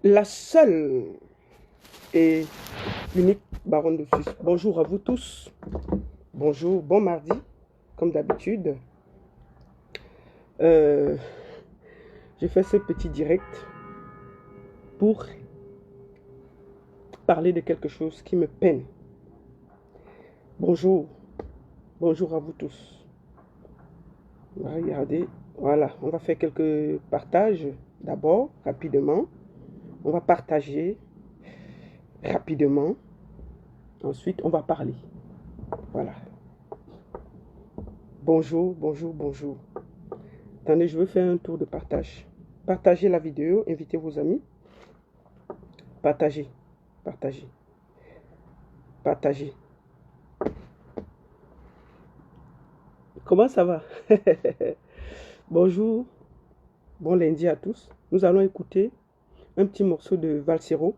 La seule et unique baronne de Suisse. Bonjour à vous tous. Bonjour, bon mardi, comme d'habitude. J'ai fait ce petit direct pour parler de quelque chose qui me peine. Bonjour, bonjour à vous tous. Regardez, voilà, on va faire quelques partages d'abord, rapidement. On va partager rapidement. Ensuite, on va parler. Voilà. Bonjour, bonjour, bonjour. Attendez, je veux faire un tour de partage. Partagez la vidéo, invitez vos amis. Partagez, partagez, partagez. Comment ça va? Bonjour, bon lundi à tous. Nous allons écouter un petit morceau de Valsero.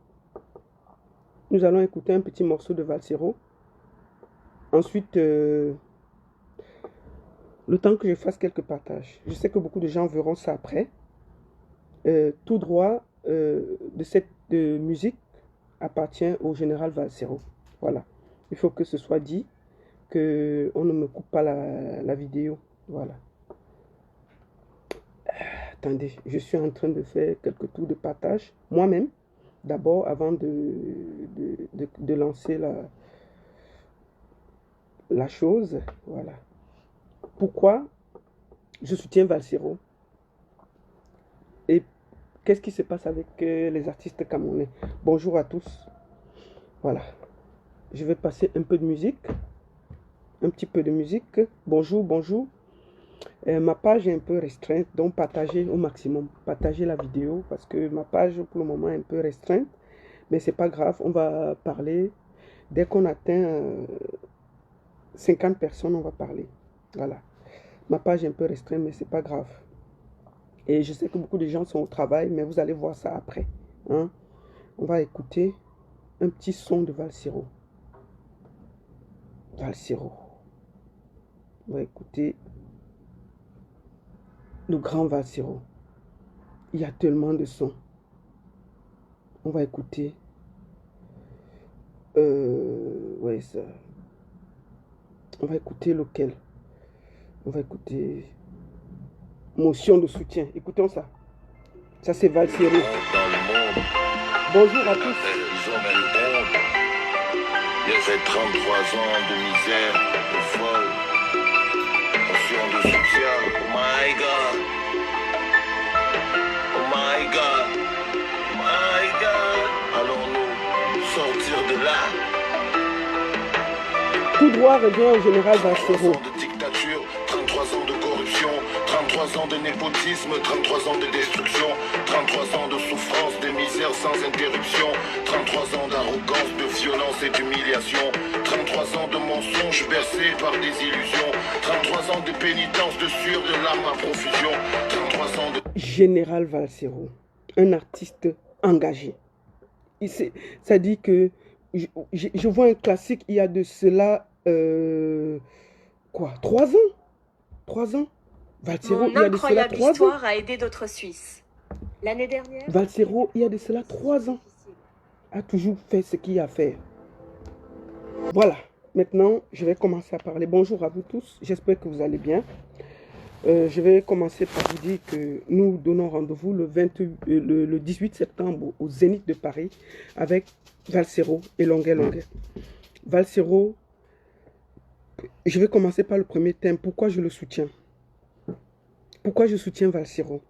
Nous allons écouter un petit morceau de Valsero. Ensuite, le temps que je fasse quelques partages. Je sais que beaucoup de gens verront ça après. Tout droit de cette musique appartient au général Valsero. Voilà. Il faut que ce soit dit, qu'on ne me coupe pas la vidéo. Voilà. Attendez, je suis en train de faire quelques tours de partage moi-même. D'abord, avant de lancer la chose. Voilà. Pourquoi je soutiens Valsero? Et qu'est-ce qui se passe avec les artistes camerounais? Bonjour à tous. Voilà. Je vais passer un peu de musique. Un petit peu de musique. Bonjour, bonjour. Ma page est un peu restreinte, donc partagez au maximum. Partagez la vidéo parce que ma page pour le moment est un peu restreinte. Mais c'est pas grave, on va parler. Dès qu'on atteint 50 personnes, on va parler. Voilà. Ma page est un peu restreinte, mais c'est pas grave. Et je sais que beaucoup de gens sont au travail, mais vous allez voir ça après. Hein? On va écouter un petit son de Valsero. Valsero. On va écouter le grand Valsero. Il y a tellement de sons. On va écouter. Ouais, ça. On va écouter lequel? On va écouter Motion de soutien. Écoutons ça. Ça, c'est Valsero. Bonjour à tous. J'ai fait 33 ans de misère, de folle. Motion de soutien. Oh my God. Oh my God. Oh my God. Allons-nous sortir de là? Tout droit revient au général Valsero. 33 ans de dictature, 33 ans de corruption, 33 ans de népotisme, 33 ans de destruction, 33 ans de souffrance, de misère sans interruption, 33 ans d'arrogance, de violence et d'humiliation, 33 ans de mensonges bercés par des illusions, 33 ans de pénitence, de sueur, de larmes à profusion, 33 ans de... Général Valsero, un artiste engagé. Ça dit que je vois un classique, il y a de cela, quoi, 3 ans? 3 ans? Valsero, il y a de cela 3 ans. Histoire a aidé d'autres Suisses. L'année dernière, Valsero, il y a de cela 3 ans, a toujours fait ce qu'il y a à faire. Voilà, maintenant, je vais commencer à parler. Bonjour à vous tous, j'espère que vous allez bien. Je vais commencer par vous dire que nous donnons rendez-vous le 18 septembre au Zénith de Paris avec Valsero et Longuet Longuet. Valsero, je vais commencer par le premier thème. Pourquoi je le soutiens? Pourquoi je soutiens Valsero?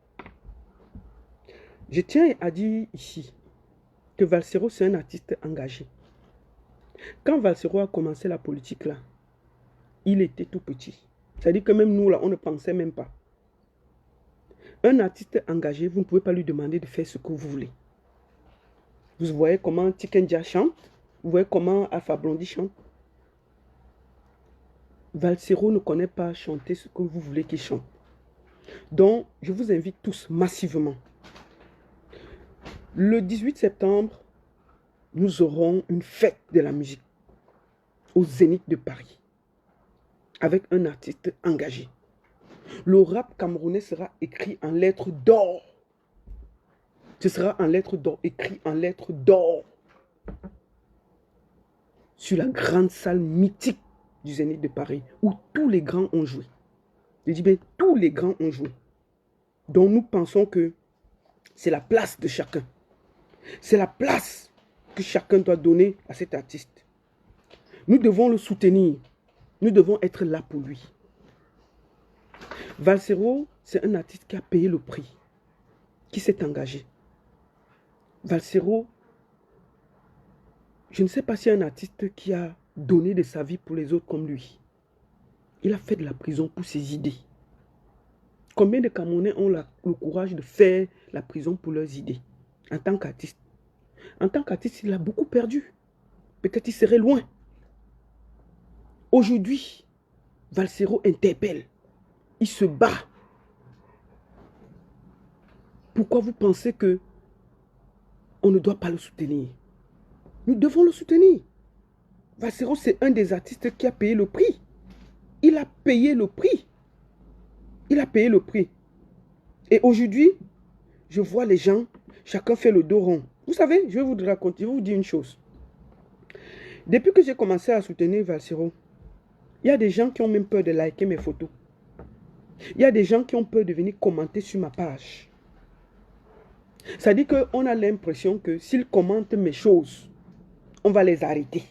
Je tiens à dire ici que Valsero, c'est un artiste engagé. Quand Valsero a commencé la politique là, il était tout petit. C'est-à-dire que même nous là, on ne pensait même pas. Un artiste engagé, vous ne pouvez pas lui demander de faire ce que vous voulez. Vous voyez comment Tikendia chante, vous voyez comment Alpha Blondy chante. Valsero ne connaît pas chanter ce que vous voulez qu'il chante. Donc, je vous invite tous massivement. Le 18 septembre, nous aurons une fête de la musique au Zénith de Paris avec un artiste engagé. Le rap camerounais sera écrit en lettres d'or. Ce sera en lettres d'or, écrit en lettres d'or. Sur la grande salle mythique du Zénith de Paris, où tous les grands ont joué. Je dis bien, tous les grands ont joué. Donc nous pensons que c'est la place de chacun. C'est la place que chacun doit donner à cet artiste. Nous devons le soutenir. Nous devons être là pour lui. Valsero, c'est un artiste qui a payé le prix, qui s'est engagé. Valsero, je ne sais pas s'il y a un artiste qui a donné de sa vie pour les autres comme lui. Il a fait de la prison pour ses idées. Combien de Camerounais ont le courage de faire la prison pour leurs idées en tant qu'artiste? En tant qu'artiste, il a beaucoup perdu. Peut-être il serait loin. Aujourd'hui, Valsero interpelle. Il se bat. Pourquoi vous pensez que on ne doit pas le soutenir? Nous devons le soutenir. Valsero, c'est un des artistes qui a payé le prix. Il a payé le prix. Il a payé le prix. Et aujourd'hui, je vois les gens, chacun fait le dos rond. Vous savez, je vais vous raconter, je vais vous dire une chose. Depuis que j'ai commencé à soutenir Valsero, il y a des gens qui ont même peur de liker mes photos. Il y a des gens qui ont peur de venir commenter sur ma page. Ça dit qu'on a l'impression que s'ils commentent mes choses, on va les arrêter.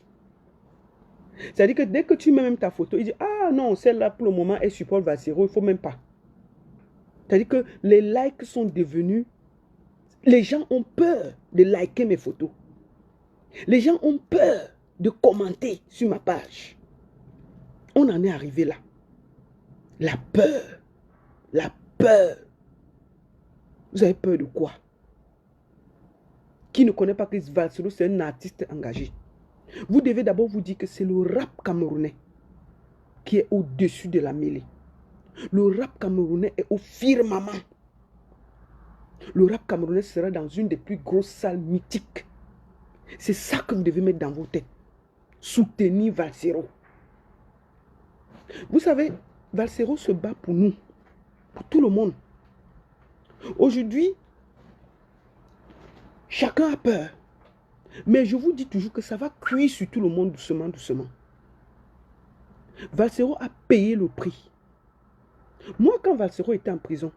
Ça dit que dès que tu mets même ta photo, il dit « Ah non, celle-là pour le moment, elle supporte Valsero, il ne faut même pas. » C'est-à-dire que les likes sont devenus... Les gens ont peur de liker mes photos. Les gens ont peur de commenter sur ma page. On en est arrivé là. La peur. La peur. Vous avez peur de quoi? Qui ne connaît pas que Valsero, c'est un artiste engagé? Vous devez d'abord vous dire que c'est le rap camerounais qui est au-dessus de la mêlée. Le rap camerounais est au firmament. Le rap camerounais sera dans une des plus grosses salles mythiques. C'est ça que vous devez mettre dans vos têtes. Soutenir Valsero. Vous savez, Valsero se bat pour nous, pour tout le monde. Aujourd'hui, chacun a peur. Mais je vous dis toujours que ça va cuire sur tout le monde doucement, doucement. Valsero a payé le prix. Moi, quand Valsero était en prison,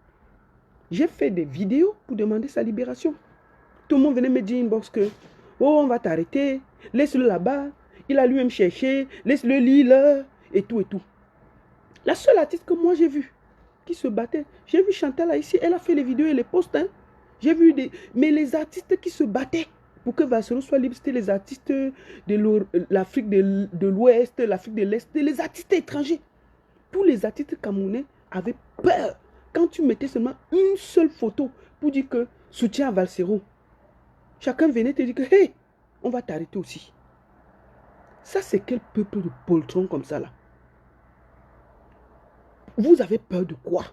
j'ai fait des vidéos pour demander sa libération. Tout le monde venait me dire inbox que « Oh, on va t'arrêter, laisse-le là-bas, il a lui-même cherché, laisse-le lire, et tout et tout. » La seule artiste que moi j'ai vue qui se battait, j'ai vu Chantal là ici, elle a fait les vidéos et les posts. Hein. J'ai vu des... Mais les artistes qui se battaient pour que Valsero soit libre, c'était les artistes de l'Afrique de l'Ouest, l'Afrique de l'Est, les artistes étrangers. Tous les artistes camerounais avaient peur. Quand tu mettais seulement une seule photo pour dire que soutien à Valsero, chacun venait te dire que hey, on va t'arrêter aussi. Ça, c'est quel peuple de poltrons comme ça là? Vous avez peur de quoi?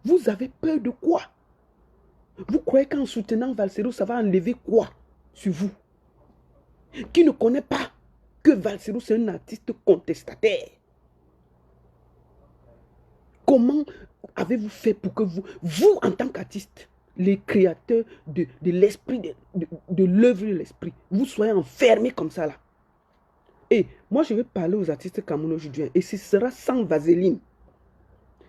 Vous avez peur de quoi? Vous croyez qu'en soutenant Valsero, ça va enlever quoi sur vous? Qui ne connaît pas que Valsero, c'est un artiste contestataire? Comment avez-vous fait pour que vous en tant qu'artiste, les créateurs de l'esprit, de l'œuvre de l'esprit, vous soyez enfermés comme ça là? Et moi, je vais parler aux artistes camerounais aujourd'hui et ce sera sans vaseline.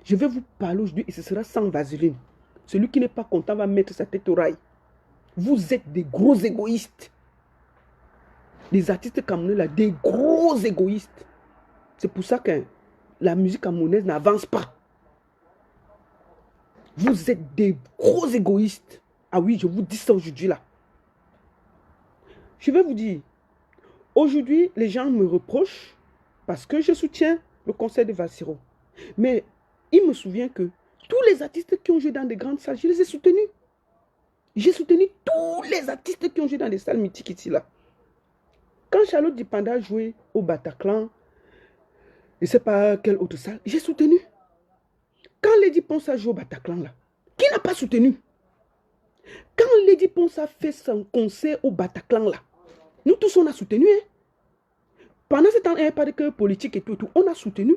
Je vais vous parler aujourd'hui et ce sera sans vaseline. Celui qui n'est pas content va mettre sa tête au rail. Vous êtes des gros égoïstes. Les artistes camerounais là, des gros égoïstes. C'est pour ça que la musique camerounaise n'avance pas. Vous êtes des gros égoïstes. Ah oui, je vous dis ça aujourd'hui là. Je vais vous dire, aujourd'hui, les gens me reprochent parce que je soutiens le concert de Valsero. Mais il me souvient que tous les artistes qui ont joué dans des grandes salles, je les ai soutenus. J'ai soutenu tous les artistes qui ont joué dans des salles mythiques ici là. Quand Charlotte Dipanda jouait au Bataclan, je ne sais pas quelle autre salle, j'ai soutenu. Quand Lady Ponsa joue au Bataclan là, qui n'a pas soutenu? Quand Lady Ponsa fait son concert au Bataclan là, nous tous on a soutenu. Hein? Pendant ce temps, il n'y avait pas de politique et tout, on a soutenu.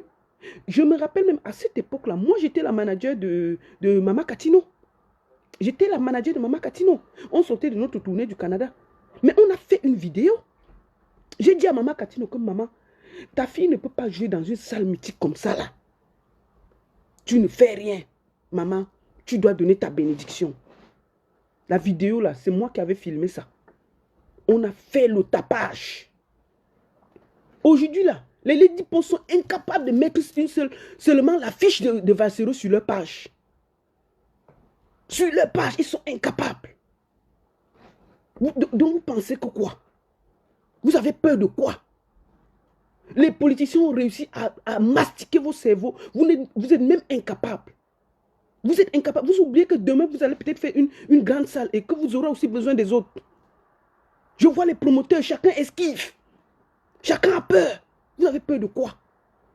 Je me rappelle même à cette époque là, moi j'étais la manager de Mama Katino. J'étais la manager de Mama Katino. On sortait de notre tournée du Canada. Mais on a fait une vidéo. J'ai dit à Mama Katino comme maman, ta fille ne peut pas jouer dans une salle mythique comme ça là. Tu ne fais rien. Maman, tu dois donner ta bénédiction. La vidéo là, c'est moi qui avais filmé ça. On a fait le tapage. Aujourd'hui là, les Lady Post sont incapables de mettre seulement la fiche de Valsero sur leur page. Sur leur page, ils sont incapables. Donc vous pensez que quoi? Vous avez peur de quoi? Les politiciens ont réussi à mastiquer vos cerveaux. Vous êtes même incapables. Vous êtes incapables. Vous oubliez que demain, vous allez peut-être faire une grande salle et que vous aurez aussi besoin des autres. Je vois les promoteurs, chacun esquive. Chacun a peur. Vous avez peur de quoi?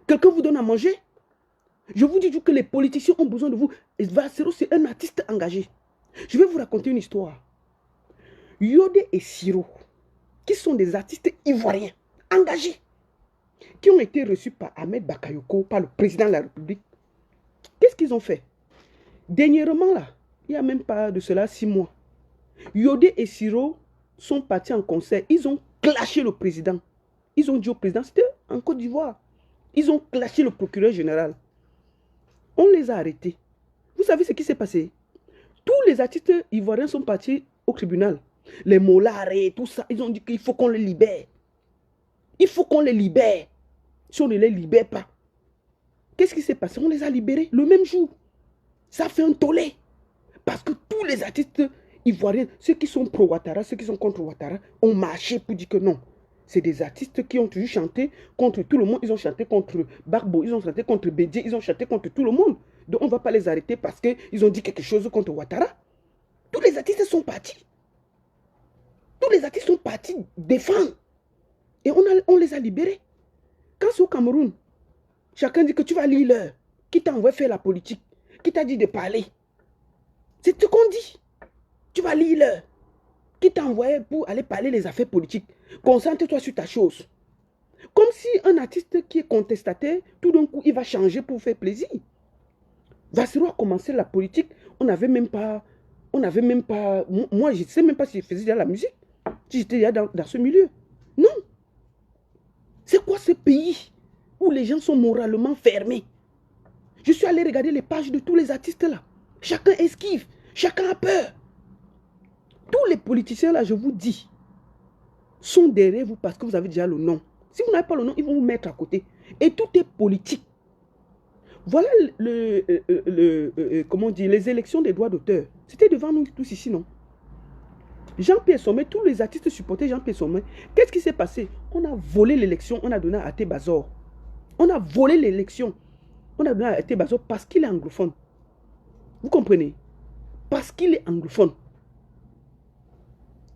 Quelqu'un vous donne à manger? Je vous dis que les politiciens ont besoin de vous. Valsero, c'est un artiste engagé. Je vais vous raconter une histoire. Yodé et Siro, qui sont des artistes ivoiriens, engagés, qui ont été reçus par Ahmed Bakayoko, par le président de la République. Qu'est-ce qu'ils ont fait? Dernièrement, là, il n'y a même pas de cela 6 mois, Yodé et Siro sont partis en concert. Ils ont clashé le président. Ils ont dit au président, c'était en Côte d'Ivoire. Ils ont clashé le procureur général. On les a arrêtés. Vous savez ce qui s'est passé? Tous les artistes ivoiriens sont partis au tribunal. Les mollards et tout ça, ils ont dit qu'il faut qu'on les libère. Il faut qu'on les libère. Si on ne les libère pas, qu'est-ce qui s'est passé? On les a libérés le même jour. Ça fait un tollé. Parce que tous les artistes ivoiriens, ceux qui sont pro-Ouattara, ceux qui sont contre Ouattara, ont marché pour dire que non. C'est des artistes qui ont toujours chanté contre tout le monde. Ils ont chanté contre Barbo, ils ont chanté contre Bédié, ils ont chanté contre tout le monde. Donc on ne va pas les arrêter parce qu'ils ont dit quelque chose contre Ouattara. Tous les artistes sont partis. Tous les artistes sont partis défendre. Et on les a libérés. Quand c'est au Cameroun, chacun dit que tu vas lire l'heure. Qui t'a envoyé faire la politique? Qui t'a dit de parler? C'est ce qu'on dit. Tu vas lire l'heure. Qui t'a envoyé pour aller parler les affaires politiques? Concentre-toi sur ta chose. Comme si un artiste qui est contestataire, tout d'un coup, il va changer pour faire plaisir. Valsero a commencé la politique, on n'avait même pas, moi je ne sais même pas si je faisais déjà la musique, si j'étais déjà dans ce milieu. Non. C'est quoi ce pays où les gens sont moralement fermés? Je suis allé regarder les pages de tous les artistes là. Chacun esquive, chacun a peur. Tous les politiciens là, je vous dis, sont derrière vous parce que vous avez déjà le nom. Si vous n'avez pas le nom, ils vont vous mettre à côté. Et tout est politique. Voilà comment dire, les élections des droits d'auteur. C'était devant nous tous ici, non? Jean-Pierre Sommet, tous les artistes supportaient Jean-Pierre Sommet. Qu'est-ce qui s'est passé? On a volé l'élection, on a donné à Até Bazor. On a volé l'élection. On a donné à Até Bazor parce qu'il est anglophone. Vous comprenez? Parce qu'il est anglophone.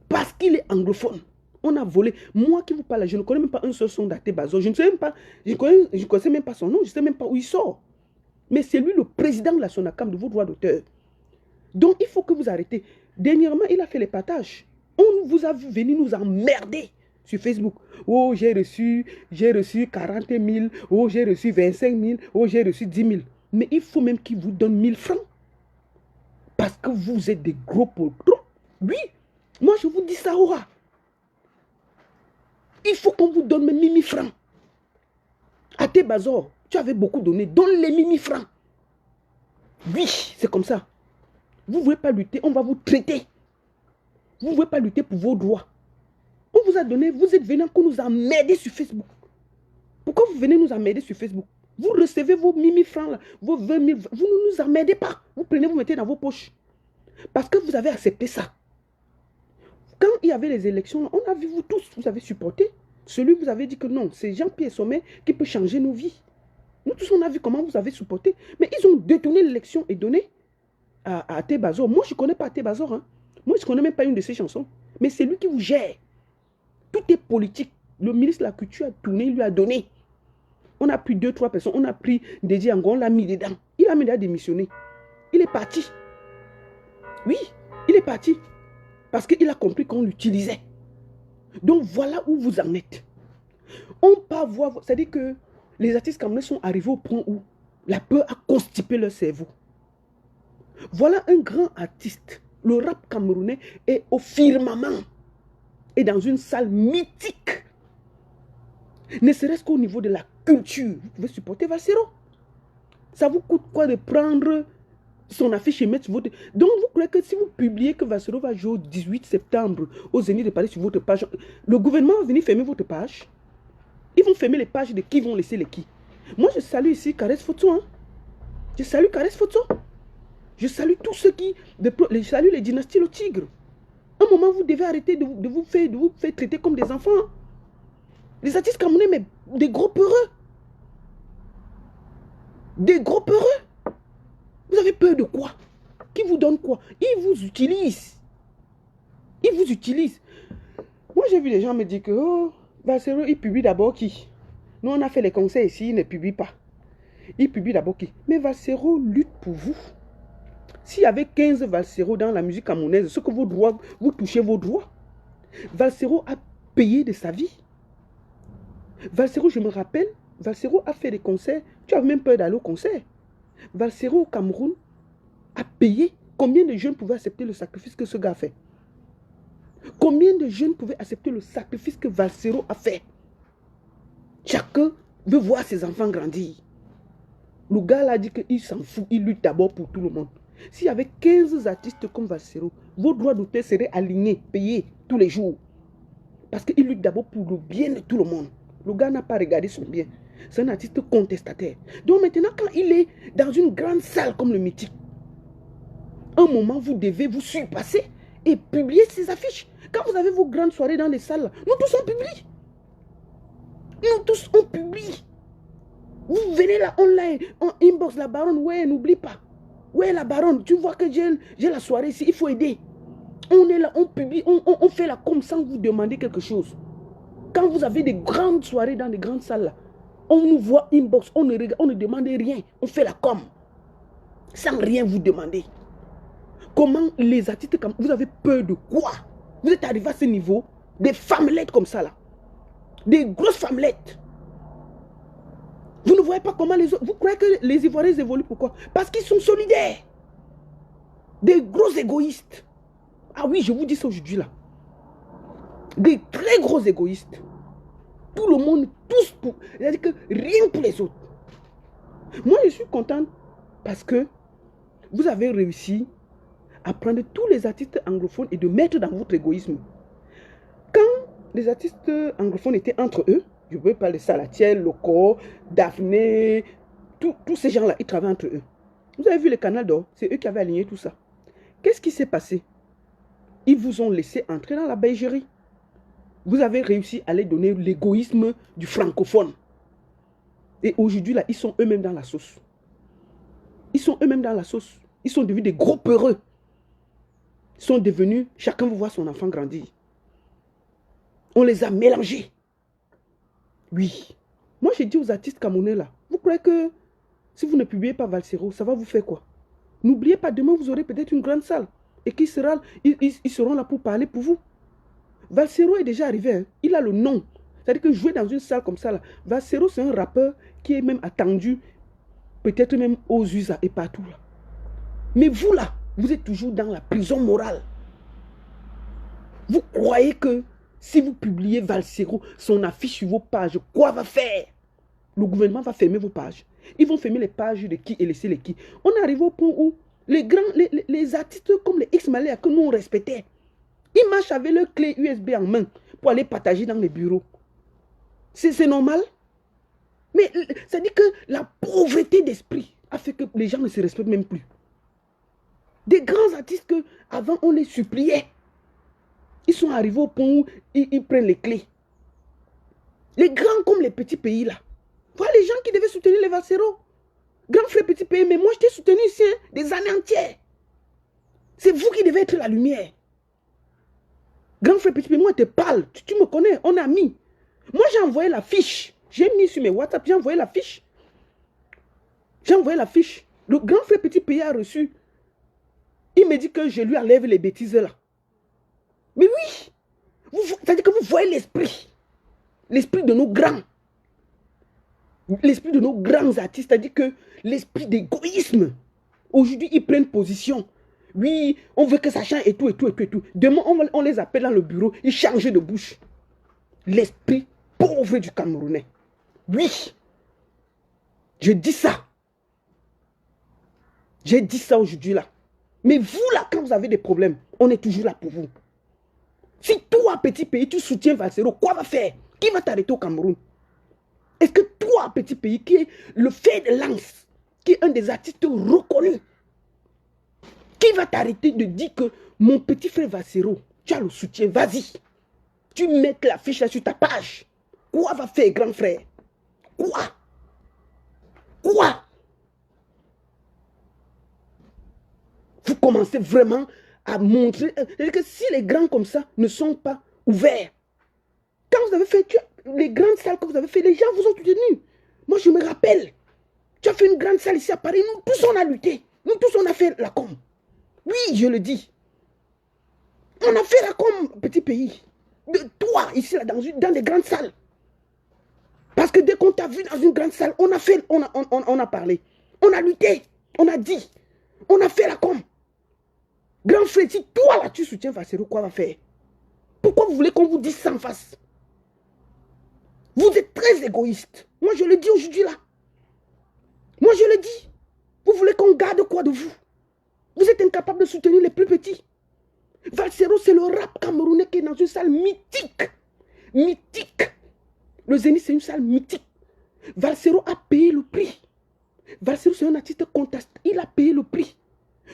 Parce qu'il est anglophone. On a volé. Moi qui vous parle, je ne connais même pas un seul son d'Até Bazor. Je ne sais même pas, je ne connais même pas son nom, je ne sais même pas où il sort. Mais c'est lui le président de la SONACAM de vos droits d'auteur. Donc il faut que vous arrêtez. Dernièrement, il a fait les partages. On vous a vu venir nous emmerder sur Facebook. Oh, j'ai reçu 40 000. Oh, j'ai reçu 25 000. Oh, j'ai reçu 10 000. Mais il faut même qu'il vous donne 1000 francs. Parce que vous êtes des gros potrons. Oui, moi je vous dis ça, Aura. Il faut qu'on vous donne même 1000 francs. Até Bazor, tu avais beaucoup donné. Donne-les 1000 francs. Oui, c'est comme ça. Vous ne voulez pas lutter, on va vous traiter. Vous ne voulez pas lutter pour vos droits. On vous a donné, vous êtes venus qu'on nous emmerder sur Facebook. Pourquoi vous venez nous emmerder sur Facebook? Vous recevez vos 1000 francs, là, vos 20 000, vous ne nous emmerdez pas. Vous prenez, vous mettez dans vos poches. Parce que vous avez accepté ça. Quand il y avait les élections, on a vu vous tous, vous avez supporté. Celui que vous avez dit que non, c'est Jean-Pierre Sommet qui peut changer nos vies. Nous tous, on a vu comment vous avez supporté. Mais ils ont détourné l'élection et donné à Até Bazor. Moi, je ne connais pas Até Bazor. Hein. Moi, je ne connais même pas une de ses chansons. Mais c'est lui qui vous gère. Tout est politique. Le ministre de la Culture a tourné, il lui a donné. On a pris 2-3 personnes. On a pris Dédié Angon, on l'a mis dedans. Il a mis à démissionner. Il est parti. Oui, il est parti. Parce qu'il a compris qu'on l'utilisait. Donc voilà où vous en êtes. On peut voir, c'est-à-dire que les artistes camerounais sont arrivés au point où la peur a constipé leur cerveau. Voilà un grand artiste. Le rap camerounais est au firmament. Et dans une salle mythique. Ne serait-ce qu'au niveau de la culture. Vous pouvez supporter Valsero. Ça vous coûte quoi de prendre son affiche et mettre sur votre... Donc vous croyez que si vous publiez que Valsero va jouer au 18 septembre au Zénith de Paris sur votre page, le gouvernement va venir fermer votre page? Ils vont fermer les pages de qui vont laisser les qui? Moi je salue ici Caresse Photo. Hein. Je salue Caresse Photo. Je salue tous ceux qui... Je salue les dynasties le tigre. Un moment vous devez arrêter de vous faire traiter comme des enfants. Hein. Les artistes camerounais, mais des gros peureux. Des gros peureux. Vous avez peur de quoi? Qui vous donne quoi? Ils vous utilisent. Ils vous utilisent. Moi, j'ai vu les gens me dire que oh, Valsero, il publie d'abord qui? Nous, on a fait les concerts ici, il ne publie pas. Il publie d'abord qui? Mais Valsero lutte pour vous. S'il y avait 15 Valsero dans la musique camerounaise, ce que vos droits, vous touchez vos droits. Valsero a payé de sa vie. Valsero, je me rappelle, Valsero a fait des concerts. Tu as même peur d'aller au concert. Valsero au Cameroun a payé. Combien de jeunes pouvaient accepter le sacrifice que ce gars a fait? Combien de jeunes pouvaient accepter le sacrifice que Valsero a fait? Chacun veut voir ses enfants grandir. Le gars là dit qu'il s'en fout, il lutte d'abord pour tout le monde. S'il y avait 15 artistes comme Valsero, vos droits d'auteur seraient alignés, payés tous les jours. Parce qu'il lutte d'abord pour le bien de tout le monde. Le gars n'a pas regardé son bien. C'est un artiste contestataire. Donc maintenant, quand il est dans une grande salle comme le Mythique, un moment, vous devez vous surpasser et publier ses affiches. Quand vous avez vos grandes soirées dans les salles, nous tous on publie. Nous tous on publie. Vous venez là, on inbox la baronne. Ouais, n'oublie pas. Ouais, la baronne, tu vois que j'ai la soirée ici, il faut aider. On est là, on publie, on fait la com sans vous demander quelque chose. Quand vous avez des grandes soirées dans des grandes salles, là, on nous voit inbox, on ne demande rien, on fait la com. Sans rien vous demander. Comment les artistes, vous avez peur de quoi? Vous êtes arrivé à ce niveau, des femmelettes comme ça là. Des grosses femmelettes. Vous ne voyez pas comment les autres... Vous croyez que les Ivoiriens évoluent pourquoi? Parce qu'ils sont solidaires. Des gros égoïstes. Ah oui, je vous dis ça aujourd'hui là. Des très gros égoïstes. Tout le monde, tous pour... C'est-à-dire que rien pour les autres. Moi, je suis contente parce que vous avez réussi à prendre tous les artistes anglophones et de mettre dans votre égoïsme. Quand les artistes anglophones étaient entre eux, je peux parler de Salatiel, Loco, Daphné, tous ces gens-là, ils travaillent entre eux. Vous avez vu le Canal d'Or, c'est eux qui avaient aligné tout ça. Qu'est-ce qui s'est passé? Ils vous ont laissé entrer dans la belgerie. Vous avez réussi à les donner l'égoïsme du francophone. Et aujourd'hui, là, ils sont eux-mêmes dans la sauce. Ils sont eux-mêmes dans la sauce. Ils sont devenus des gros peureux. Ils sont devenus, chacun veut voir son enfant grandir. On les a mélangés. Oui. Moi, j'ai dit aux artistes camerounais là, vous croyez que si vous ne publiez pas Valsero, ça va vous faire quoi? N'oubliez pas, demain, vous aurez peut-être une grande salle. Et ils seront là pour parler pour vous. Valsero est déjà arrivé. Hein. Il a le nom. C'est-à-dire que jouer dans une salle comme ça, là, Valsero, c'est un rappeur qui est même attendu, peut-être même aux USA et partout. Là. Mais vous, là, vous êtes toujours dans la prison morale. Vous croyez que si vous publiez Valsero, son affiche sur vos pages, quoi va faire? Le gouvernement va fermer vos pages. Ils vont fermer les pages de qui et laisser les qui. On est arrivé au point où les artistes comme les X-Malais que nous on respectait, ils marchent avec leur clé USB en main pour aller partager dans les bureaux. C'est normal? Mais ça dit que la pauvreté d'esprit a fait que les gens ne se respectent même plus. Des grands artistes que avant on les suppliait. Ils sont arrivés au point où ils prennent les clés. Les grands comme les petits pays là. Voilà les gens qui devaient soutenir les Valsero. Grand frère, petit pays, mais moi je t'ai soutenu ici hein, des années entières. C'est vous qui devez être la lumière. Grand frère, petit pays, moi je te parle. Tu me connais, on est amis. Moi j'ai envoyé la fiche. J'ai mis sur mes WhatsApp, j'ai envoyé la fiche. J'ai envoyé la fiche. Le grand frère, petit pays a reçu. Il me dit que je lui enlève les bêtises là. Mais oui, c'est-à-dire que vous voyez l'esprit. L'esprit de nos grands. L'esprit de nos grands artistes, c'est-à-dire que l'esprit d'égoïsme. Aujourd'hui, ils prennent position. Oui, on veut que ça change et tout, et tout, et tout, et tout. Demain, on les appelle dans le bureau, ils changent de bouche. L'esprit pauvre du Camerounais. Oui, je dis ça. J'ai dit ça aujourd'hui là. Mais vous là, quand vous avez des problèmes, on est toujours là pour vous. Si toi, petit pays, tu soutiens Valsero, quoi va faire? Qui va t'arrêter au Cameroun? Est-ce que toi, petit pays, qui est le fer de lance, qui est un des artistes reconnus, qui va t'arrêter de dire que mon petit frère Valsero, tu as le soutien, vas-y. Tu mets la fiche là sur ta page. Quoi va faire grand frère? Quoi? Quoi? Vous commencez vraiment à montrer que si les grands comme ça ne sont pas ouverts, quand vous avez fait les grandes salles que vous avez fait, les gens vous ont soutenus. Moi, je me rappelle, tu as fait une grande salle ici à Paris, nous tous on a lutté, nous tous on a fait la com. Oui, je le dis. On a fait la com, petit pays. De toi, ici, là, dans des grandes salles. Parce que dès qu'on t'a vu dans une grande salle, on a fait, on a parlé. On a lutté, on a dit, on a fait la com. Grand frère, si toi là tu soutiens Valsero, quoi va faire? Pourquoi vous voulez qu'on vous dise ça en face? Vous êtes très égoïste. Moi je le dis aujourd'hui là. Moi je le dis. Vous voulez qu'on garde quoi de vous? Vous êtes incapable de soutenir les plus petits. Valsero, c'est le rap camerounais qui est dans une salle mythique. Mythique. Le Zénith, c'est une salle mythique. Valsero a payé le prix. Valsero, c'est un artiste contesté. Il a payé le prix.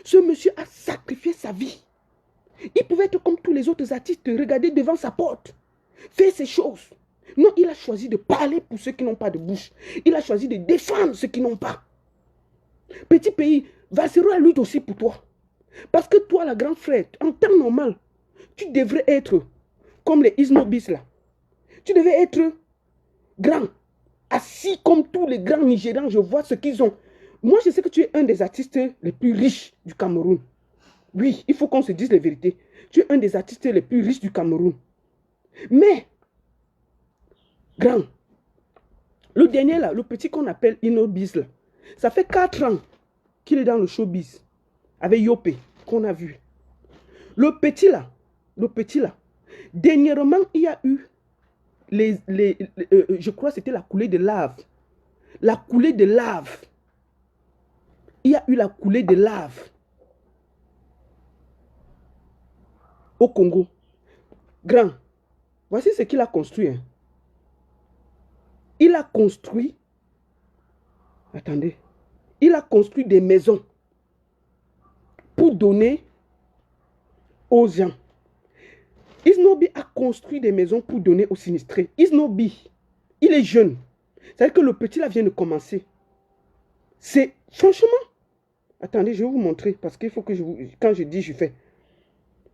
Ce monsieur a sacrifié sa vie. Il pouvait être comme tous les autres artistes, regarder devant sa porte, faire ses choses. Non, il a choisi de parler pour ceux qui n'ont pas de bouche. Il a choisi de défendre ceux qui n'ont pas. Petit pays, Valsero a lutte aussi pour toi. Parce que toi, la grande frère, en temps normal, tu devrais être comme les Isnobis là. Tu devais être grand, assis comme tous les grands Nigérians. Je vois ce qu'ils ont. Moi, je sais que tu es un des artistes les plus riches du Cameroun. Oui, il faut qu'on se dise la vérité. Tu es un des artistes les plus riches du Cameroun. Mais, grand, le dernier là, le petit qu'on appelle Inobiz là, ça fait 4 ans qu'il est dans le showbiz avec Yopé, qu'on a vu. Le petit là, dernièrement, il y a eu je crois que c'était la coulée de lave. La coulée de lave. Il y a eu la coulée de lave au Congo. Grand, voici ce qu'il a construit. Hein. Il a construit, attendez, il a construit des maisons pour donner aux gens. Isnobi a construit des maisons pour donner aux sinistrés. Isnobi, il est jeune. C'est-à-dire que le petit là vient de commencer. C'est, franchement, attendez, je vais vous montrer, parce qu'il faut que quand je dis, je fais.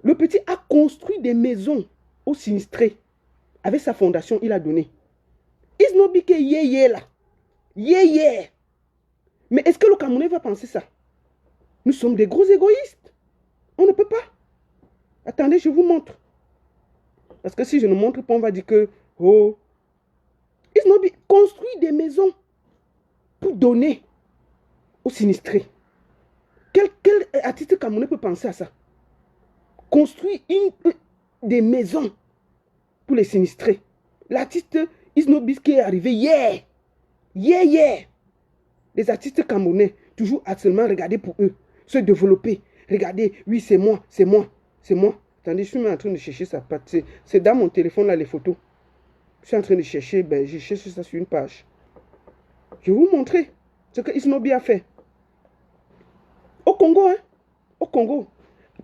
Le petit a construit des maisons aux sinistrés. Avec sa fondation, il a donné. Isnobi qui est yé là. Yé. Mais est-ce que le Camerounais va penser ça? Nous sommes des gros égoïstes. On ne peut pas. Attendez, je vous montre. Parce que si je ne montre pas, on va dire que, oh, Isnobi construit des maisons pour donner aux sinistrés. Quel artiste camerounais peut penser à ça? Construire des maisons pour les sinistrés. L'artiste Isnobi qui est arrivé hier. Les artistes camerounais, toujours actuellement, regardez pour eux, se développer. Regardez, oui, c'est moi. Attendez, je suis en train de chercher sa patte. C'est dans mon téléphone, là, les photos. Je suis en train de chercher, je cherche ça sur une page. Je vais vous montrer ce que Isnobi a fait. Au Congo, hein. Au Congo.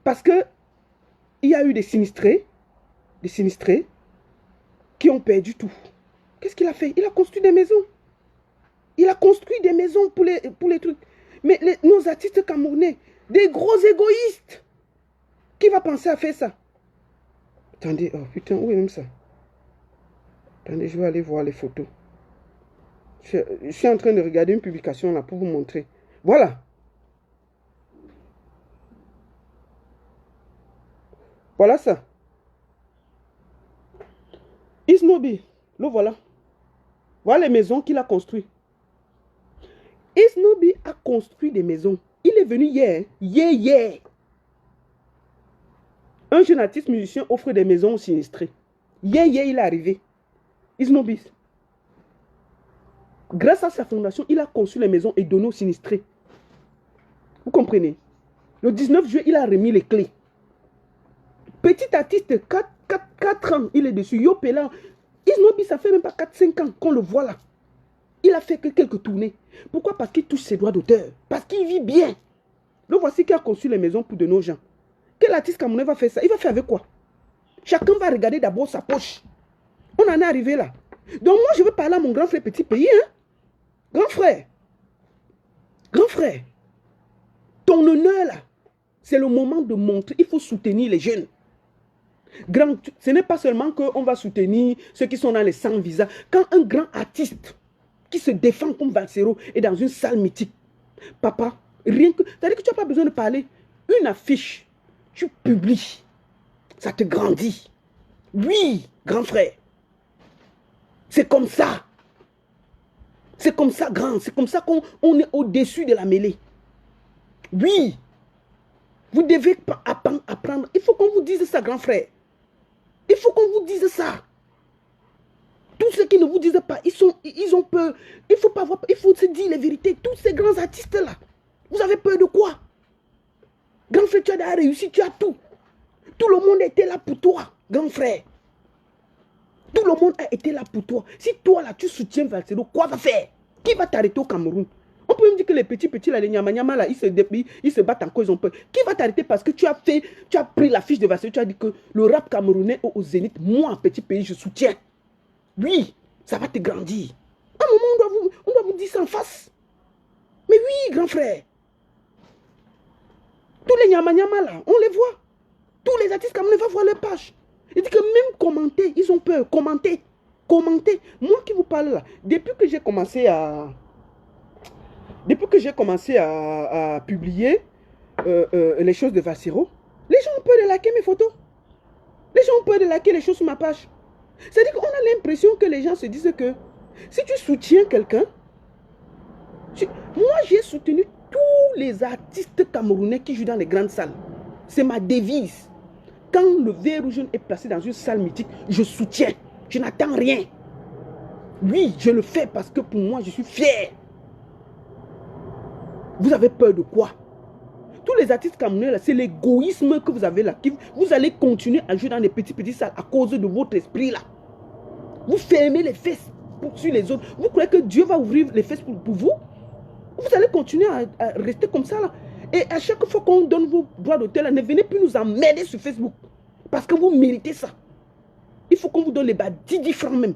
Parce que il y a eu des sinistrés qui ont perdu tout. Qu'est-ce qu'il a fait? Il a construit des maisons. Il a construit des maisons pour les trucs. Mais nos artistes camerounais, des gros égoïstes. Qui va penser à faire ça? Attendez, oh putain, où est même ça? Attendez, je vais aller voir les photos. Je suis en train de regarder une publication là pour vous montrer. Voilà. Voilà ça. Isnobi, le voilà. Voilà les maisons qu'il a construites. Isnobi a construit des maisons. Il est venu hier. Hier. Un jeune artiste musicien offre des maisons aux sinistrés. Hier, il est arrivé. Isnobis. Grâce à sa fondation, il a conçu les maisons et donné aux sinistrés. Vous comprenez? Le 19 juillet, il a remis les clés. Petit artiste, 4 ans, il est dessus. Yopela. Isnobis, ça fait même pas 4-5 ans qu'on le voit là. Il a fait que quelques tournées. Pourquoi? Parce qu'il touche ses droits d'auteur. Parce qu'il vit bien. Le voici qui a conçu les maisons pour de nos gens. Quel artiste camerounais va faire ça? Il va faire avec quoi? Chacun va regarder d'abord sa poche. On en est arrivé là. Donc moi, je veux parler à mon grand frère petit pays. Hein? Grand frère. Grand frère. Ton honneur là, c'est le moment de montrer. Il faut soutenir les jeunes. Grand, ce n'est pas seulement qu'on va soutenir ceux qui sont dans les 100 visas. Quand un grand artiste qui se défend comme Valsero est dans une salle mythique, papa, rien que... C'est-à-dire que tu n'as pas besoin de parler. Une affiche, tu publies. Ça te grandit. Oui, grand frère. C'est comme ça. C'est comme ça, grand. C'est comme ça qu'on est au-dessus de la mêlée. Oui. Vous devez apprendre. Il faut qu'on vous dise ça, grand frère. Il faut qu'on vous dise ça. Tous ceux qui ne vous disent pas, ils ont peur. Il faut pas avoir, il faut se dire les vérités. Tous ces grands artistes-là, vous avez peur de quoi? Grand frère, tu as réussi, tu as tout. Tout le monde était là pour toi, grand frère. Tout le monde a été là pour toi. Si toi, là, tu soutiens Valsero, quoi va faire? Qui va t'arrêter au Cameroun? On peut même dire que les petits, là, les nyama, là, ils se battent encore, ils ont peur. Qui va t'arrêter parce que tu as pris la fiche de Valsero, tu as dit que le rap camerounais au Zénith, moi, petit pays, je soutiens. Oui, ça va te grandir. À un moment, on doit vous dire ça en face. Mais oui, grand frère. Tous les nyama là, on les voit. Tous les artistes camerounais vont voir les pages. Il dit que même commenter, ils ont peur. Commenter. Moi qui vous parle là, depuis que j'ai commencé à publier les choses de Valsero, les gens ont peur de liker mes photos. Les gens ont peur de liker les choses sur ma page. C'est-à-dire qu'on a l'impression que les gens se disent que si tu soutiens quelqu'un, moi j'ai soutenu tous les artistes camerounais qui jouent dans les grandes salles. C'est ma devise. Quand le verre jaune est placé dans une salle mythique, je soutiens. Je n'attends rien. Oui, je le fais parce que pour moi, je suis fier. Vous avez peur de quoi? Tous les artistes camerounais, là, c'est l'égoïsme que vous avez là. Vous allez continuer à jouer dans des petites salles à cause de votre esprit là. Vous fermez les fesses sur les autres. Vous croyez que Dieu va ouvrir les fesses pour vous? Vous allez continuer à rester comme ça là. Et à chaque fois qu'on donne vos droits d'auteur là, ne venez plus nous emmerder sur Facebook. Parce que vous méritez ça. Il faut qu'on vous donne les bas 10 francs même.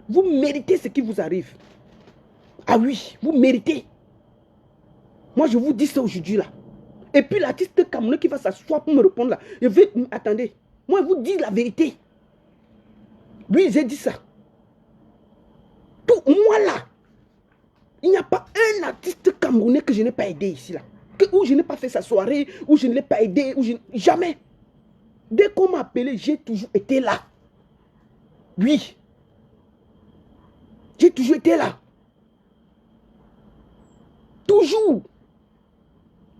Vous méritez ce qui vous arrive. Ah oui, vous méritez. Moi, je vous dis ça aujourd'hui là. Et puis l'artiste camerounais qui va s'asseoir pour me répondre là. Je vais... Attendez. Moi, je vous dis la vérité. Oui, j'ai dit ça. Tout moi là. Il n'y a pas un artiste camerounais que je n'ai pas aidé ici là. Où je n'ai pas fait sa soirée, où je ne l'ai pas aidé, jamais. Dès qu'on m'a appelé, j'ai toujours été là. Oui. J'ai toujours été là. Toujours.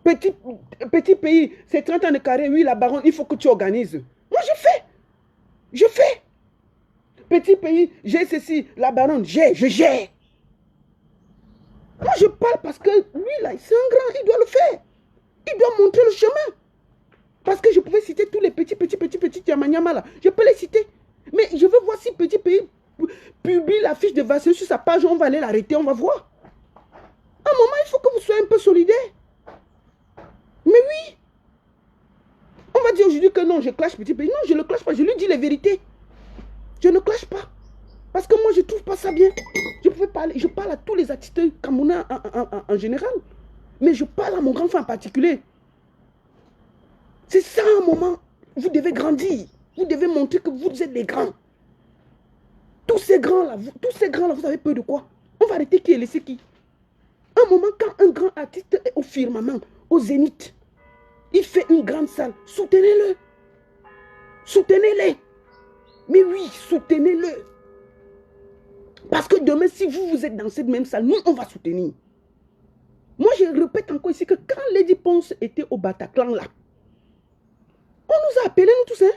Petit pays, c'est 30 ans de carré, oui, la baronne, il faut que tu organises. Moi, je fais. Je fais. Petit pays, j'ai ceci, la baronne, je gère. Moi, je parle parce que lui, là, c'est un grand, il doit le faire. Il doit montrer le chemin. Parce que je pouvais citer tous les petits Yamanyama là. Je peux les citer. Mais je veux voir si petit pays publie la fiche de Valsero sur sa page, on va aller l'arrêter, on va voir. À un moment, il faut que vous soyez un peu solidaire. Mais oui. On va dire aujourd'hui que non, je clash petit pays. Non, je ne le clash pas, je lui dis les vérités. Je ne clash pas. Parce que moi, je ne trouve pas ça bien. Je parle à tous les artistes camerounais en général. Mais je parle à mon grand frère en particulier. C'est ça un moment. Vous devez grandir. Vous devez montrer que vous êtes des grands. Tous ces grands-là, vous avez peur de quoi? On va arrêter qui et laisser qui? Un moment, quand un grand artiste est au firmament, au zénith, il fait une grande salle, soutenez-le. Soutenez-le. Mais oui, soutenez-le. Parce que demain, si vous êtes dans cette même salle, nous, on va soutenir. Moi, je répète encore ici que quand Lady Ponce était au Bataclan, là, on nous a appelés, nous tous, hein.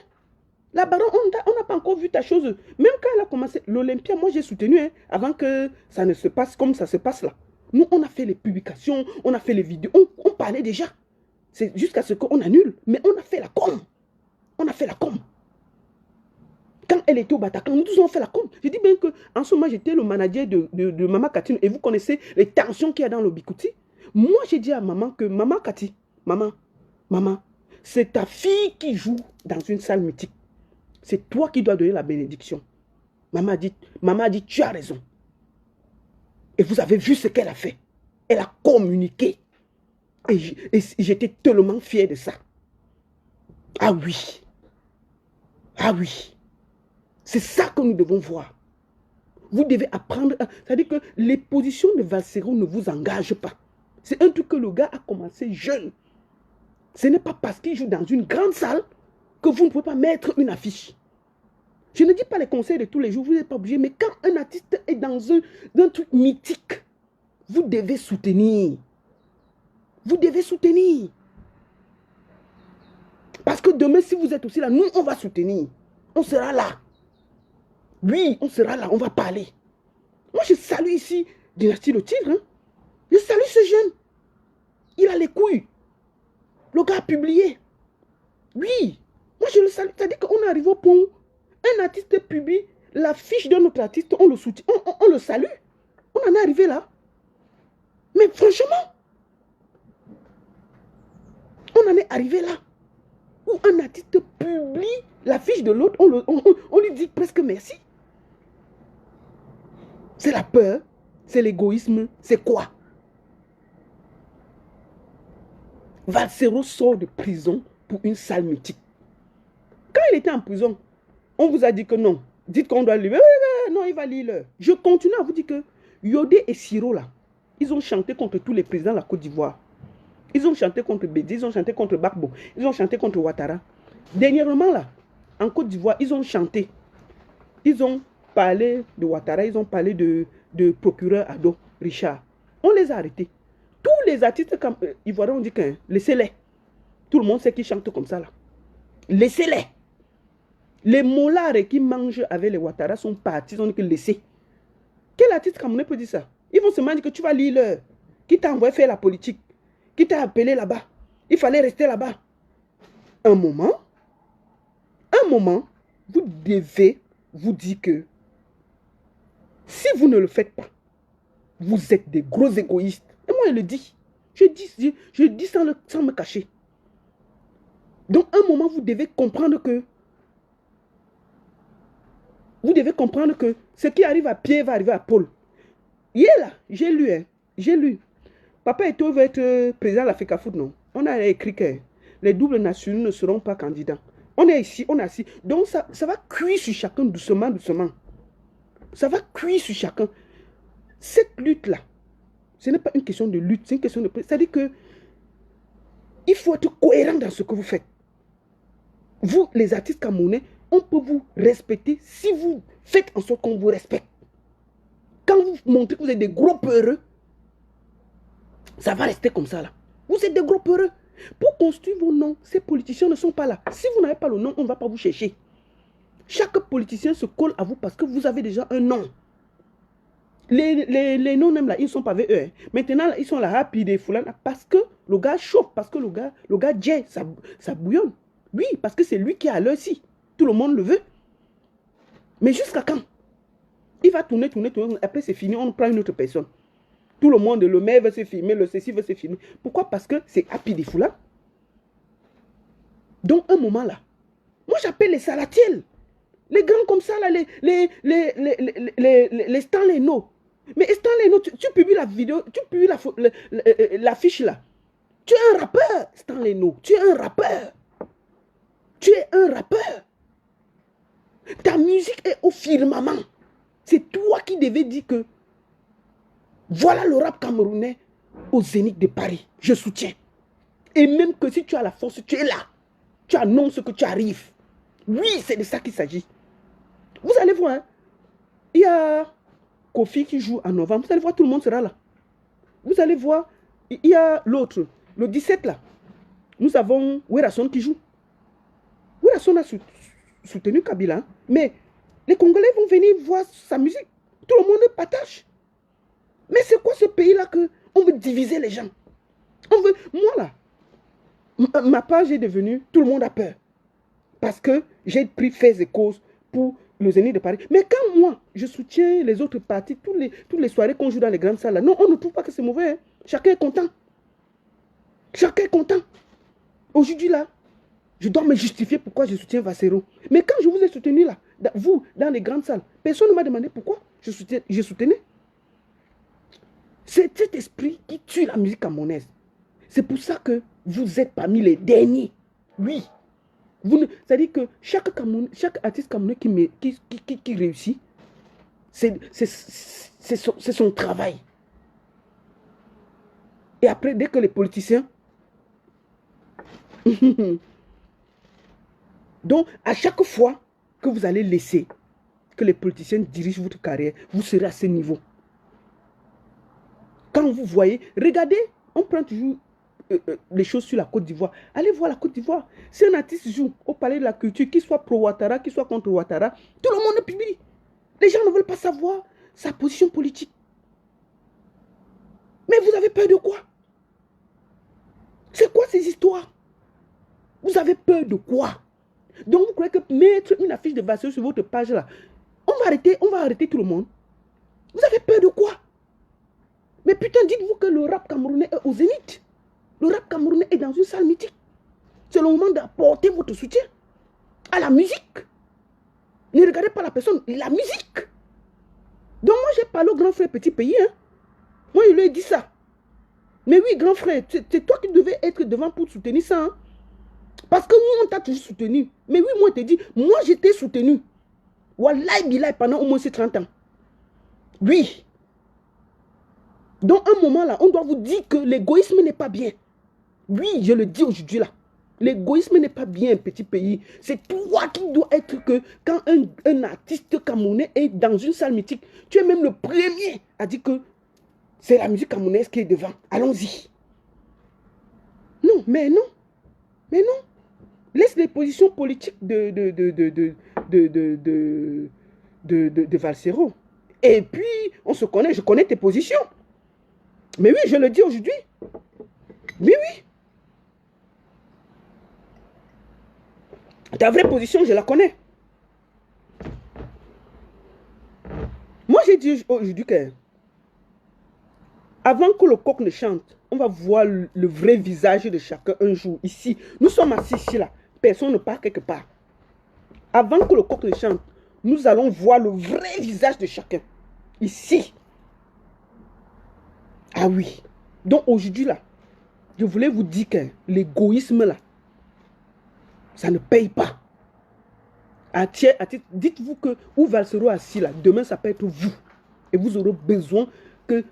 La baronne, on n'a pas encore vu ta chose. Même quand elle a commencé, l'Olympia, moi, j'ai soutenu, hein, avant que ça ne se passe comme ça se passe là. Nous, on a fait les publications, on a fait les vidéos, on parlait déjà. C'est jusqu'à ce qu'on annule. Mais on a fait la com. On a fait la com. Quand elle était au Bataclan, nous tous on fait la com. Je dis bien qu'en ce moment, j'étais le manager de Maman Cathy. Et vous connaissez les tensions qu'il y a dans le Bikouti. Moi, j'ai dit à maman que, Maman Cathy, maman, c'est ta fille qui joue dans une salle mythique. C'est toi qui dois donner la bénédiction. Maman a dit, tu as raison. Et vous avez vu ce qu'elle a fait. Elle a communiqué. Et j'étais tellement fier de ça. Ah oui. Ah oui. C'est ça que nous devons voir. Vous devez apprendre. C'est-à-dire que les positions de Valsero ne vous engagent pas. C'est un truc que le gars a commencé jeune. Ce n'est pas parce qu'il joue dans une grande salle que vous ne pouvez pas mettre une affiche. Je ne dis pas les conseils de tous les jours, vous n'êtes pas obligé. Mais quand un artiste est dans un truc mythique, vous devez soutenir. Vous devez soutenir. Parce que demain, si vous êtes aussi là, nous, on va soutenir. On sera là. Oui, on sera là, on va parler. Moi, je salue ici Dynastie Le Tigre. Hein. Je salue ce jeune. Il a les couilles. Le gars a publié. Oui. Moi, je le salue. C'est-à-dire qu'on arrive au point où un artiste publie la fiche d'un autre artiste, on le soutient, on le salue. On en est arrivé là. Mais franchement, on en est arrivé là. Où un artiste publie la fiche de l'autre, on lui dit presque merci. C'est la peur, c'est l'égoïsme, c'est quoi? Valsero sort de prison pour une salle mythique. Quand il était en prison, on vous a dit que non. Dites qu'on doit lire. Non, il va lire. Je continue à vous dire que Yodé et Siro, là, ils ont chanté contre tous les présidents de la Côte d'Ivoire. Ils ont chanté contre Bédi, ils ont chanté contre Gbagbo, ils ont chanté contre Ouattara. Dernièrement, là, en Côte d'Ivoire, ils ont chanté. Ils ont parlé de Ouattara, ils ont parlé de procureur Ado, Richard. On les a arrêtés. Tous les artistes ivoiriens ont dit que laissez-les. Tout le monde sait qu'ils chantent comme ça, là. Laissez-les. Les molards qui mangent avec les Ouattara sont partis, ils ont dit que laissez. Quel artiste camerounais peut dire ça? Ils vont se dire que tu vas lire leur. Qui t'a envoyé faire la politique? Qui t'a appelé là-bas? Il fallait rester là-bas. Un moment, vous devez vous dire que si vous ne le faites pas, vous êtes des gros égoïstes. Et moi, je le dis. Je dis sans me cacher. Donc, un moment, vous devez comprendre que ce qui arrive à Pierre va arriver à Paul. Hier, là, j'ai lu. Papa Eto'o veut être président de l'Africa Foot, non? On a écrit que les doubles nationaux ne seront pas candidats. On est ici, on est assis. Donc, ça va cuire sur chacun doucement. Ça va cuire sur chacun. Cette lutte-là, ce n'est pas une question de lutte, c'est une question de... C'est-à-dire que il faut être cohérent dans ce que vous faites. Vous, les artistes camerounais, on peut vous respecter si vous faites en sorte qu'on vous respecte. Quand vous montrez que vous êtes des gros peureux, ça va rester comme ça là. Vous êtes des gros peureux. Pour construire vos noms, ces politiciens ne sont pas là. Si vous n'avez pas le nom, on ne va pas vous chercher. Chaque politicien se colle à vous parce que vous avez déjà un nom. Les noms même là, ils ne sont pas avec eux. Hein. Maintenant, là, ils sont là, puis des foulans, parce que le gars chauffe, parce que le gars jet, ça bouillonne. Oui, parce que c'est lui qui est à l'heure ici. Tout le monde le veut. Mais jusqu'à quand? Il va tourner, après c'est fini, on prend une autre personne. Tout le monde, le maire veut se filmer, le ceci veut se filmer. Pourquoi? Parce que c'est Happy des Foulans. Donc, un moment là, moi j'appelle les Salatiel. Les grands comme ça, là, les Stanley No. Mais Stanley No, tu publies la vidéo, tu publies l'affiche là. Tu es un rappeur, Stanley No. Tu es un rappeur. Ta musique est au firmament. C'est toi qui devais dire que voilà le rap camerounais au Zénith de Paris. Je soutiens. Et même que si tu as la force, tu es là. Tu annonces que tu arrives. Oui, c'est de ça qu'il s'agit. Vous allez voir, hein, il y a Kofi qui joue en novembre. Vous allez voir, tout le monde sera là. Vous allez voir, il y a l'autre, le 17 là. Nous avons Werrason qui joue. Werrason a soutenu Kabila. Hein, mais les Congolais vont venir voir sa musique. Tout le monde partage. Mais c'est quoi ce pays-là que on veut diviser les gens? On veut... Moi là, ma page est devenue... Tout le monde a peur. Parce que j'ai pris faits et causes pour le Zénith de Paris. Mais quand moi, je soutiens les autres partis, toutes les soirées qu'on joue dans les grandes salles, là, non, on ne trouve pas que c'est mauvais. Hein. Chacun est content. Chacun est content. Aujourd'hui, là, je dois me justifier pourquoi je soutiens Vassero. Mais quand je vous ai soutenu, là, vous, dans les grandes salles, personne ne m'a demandé pourquoi je soutenais. C'est cet esprit qui tue la musique camerounaise. C'est pour ça que vous êtes parmi les derniers. Oui. C'est-à-dire que chaque artiste camerounais qui réussit, c'est son travail. Et après, dès que les politiciens... Donc, à chaque fois que vous allez laisser que les politiciens dirigent votre carrière, vous serez à ce niveau. Quand vous voyez, regardez, on prend toujours les choses sur la Côte d'Ivoire. Allez voir la Côte d'Ivoire. Si un artiste joue au Palais de la Culture, qu'il soit pro-Ouattara, qu'il soit contre Ouattara, tout le monde publie. Les gens ne veulent pas savoir sa position politique. Mais vous avez peur de quoi? C'est quoi ces histoires? Vous avez peur de quoi? Donc vous croyez que mettre une affiche de Vassero sur votre page là, on va arrêter tout le monde? Vous avez peur de quoi? Mais putain, dites-vous que le rap camerounais est au zénith. Le rap camerounais est dans une salle mythique. C'est le moment d'apporter votre soutien à la musique. Ne regardez pas la personne, la musique. Donc moi j'ai parlé au grand frère petit pays. Hein. Moi je lui ai dit ça. Mais oui, grand frère, c'est toi qui devais être devant pour soutenir ça. Hein. Parce que nous, on t'a toujours soutenu. Mais oui, moi, je t'ai dit, moi, j'étais soutenu. Wallahi billahi, pendant au moins ces 30 ans. Oui. Dans un moment là, on doit vous dire que l'égoïsme n'est pas bien. Oui, je le dis aujourd'hui là. L'égoïsme n'est pas bien, petit pays. C'est toi qui dois être que quand un artiste camerounais est dans une salle mythique, tu es même le premier à dire que c'est la musique camerounaise qui est devant. Allons-y. Non, mais non. Mais non. Laisse les positions politiques de Vassero. Et puis, on se connaît, je connais tes positions. Mais oui, je le dis aujourd'hui. Oui, oui. Ta vraie position, je la connais. Moi, j'ai dit aujourd'hui que avant que le coq ne chante, on va voir le vrai visage de chacun un jour. Ici, nous sommes assis ici, là. Personne ne part quelque part. Avant que le coq ne chante, nous allons voir le vrai visage de chacun. Ici. Ah oui. Donc aujourd'hui, là, je voulais vous dire que l'égoïsme, là, ça ne paye pas. Dites-vous que où Vassero assis, là, demain, ça peut être vous. Et vous aurez besoin que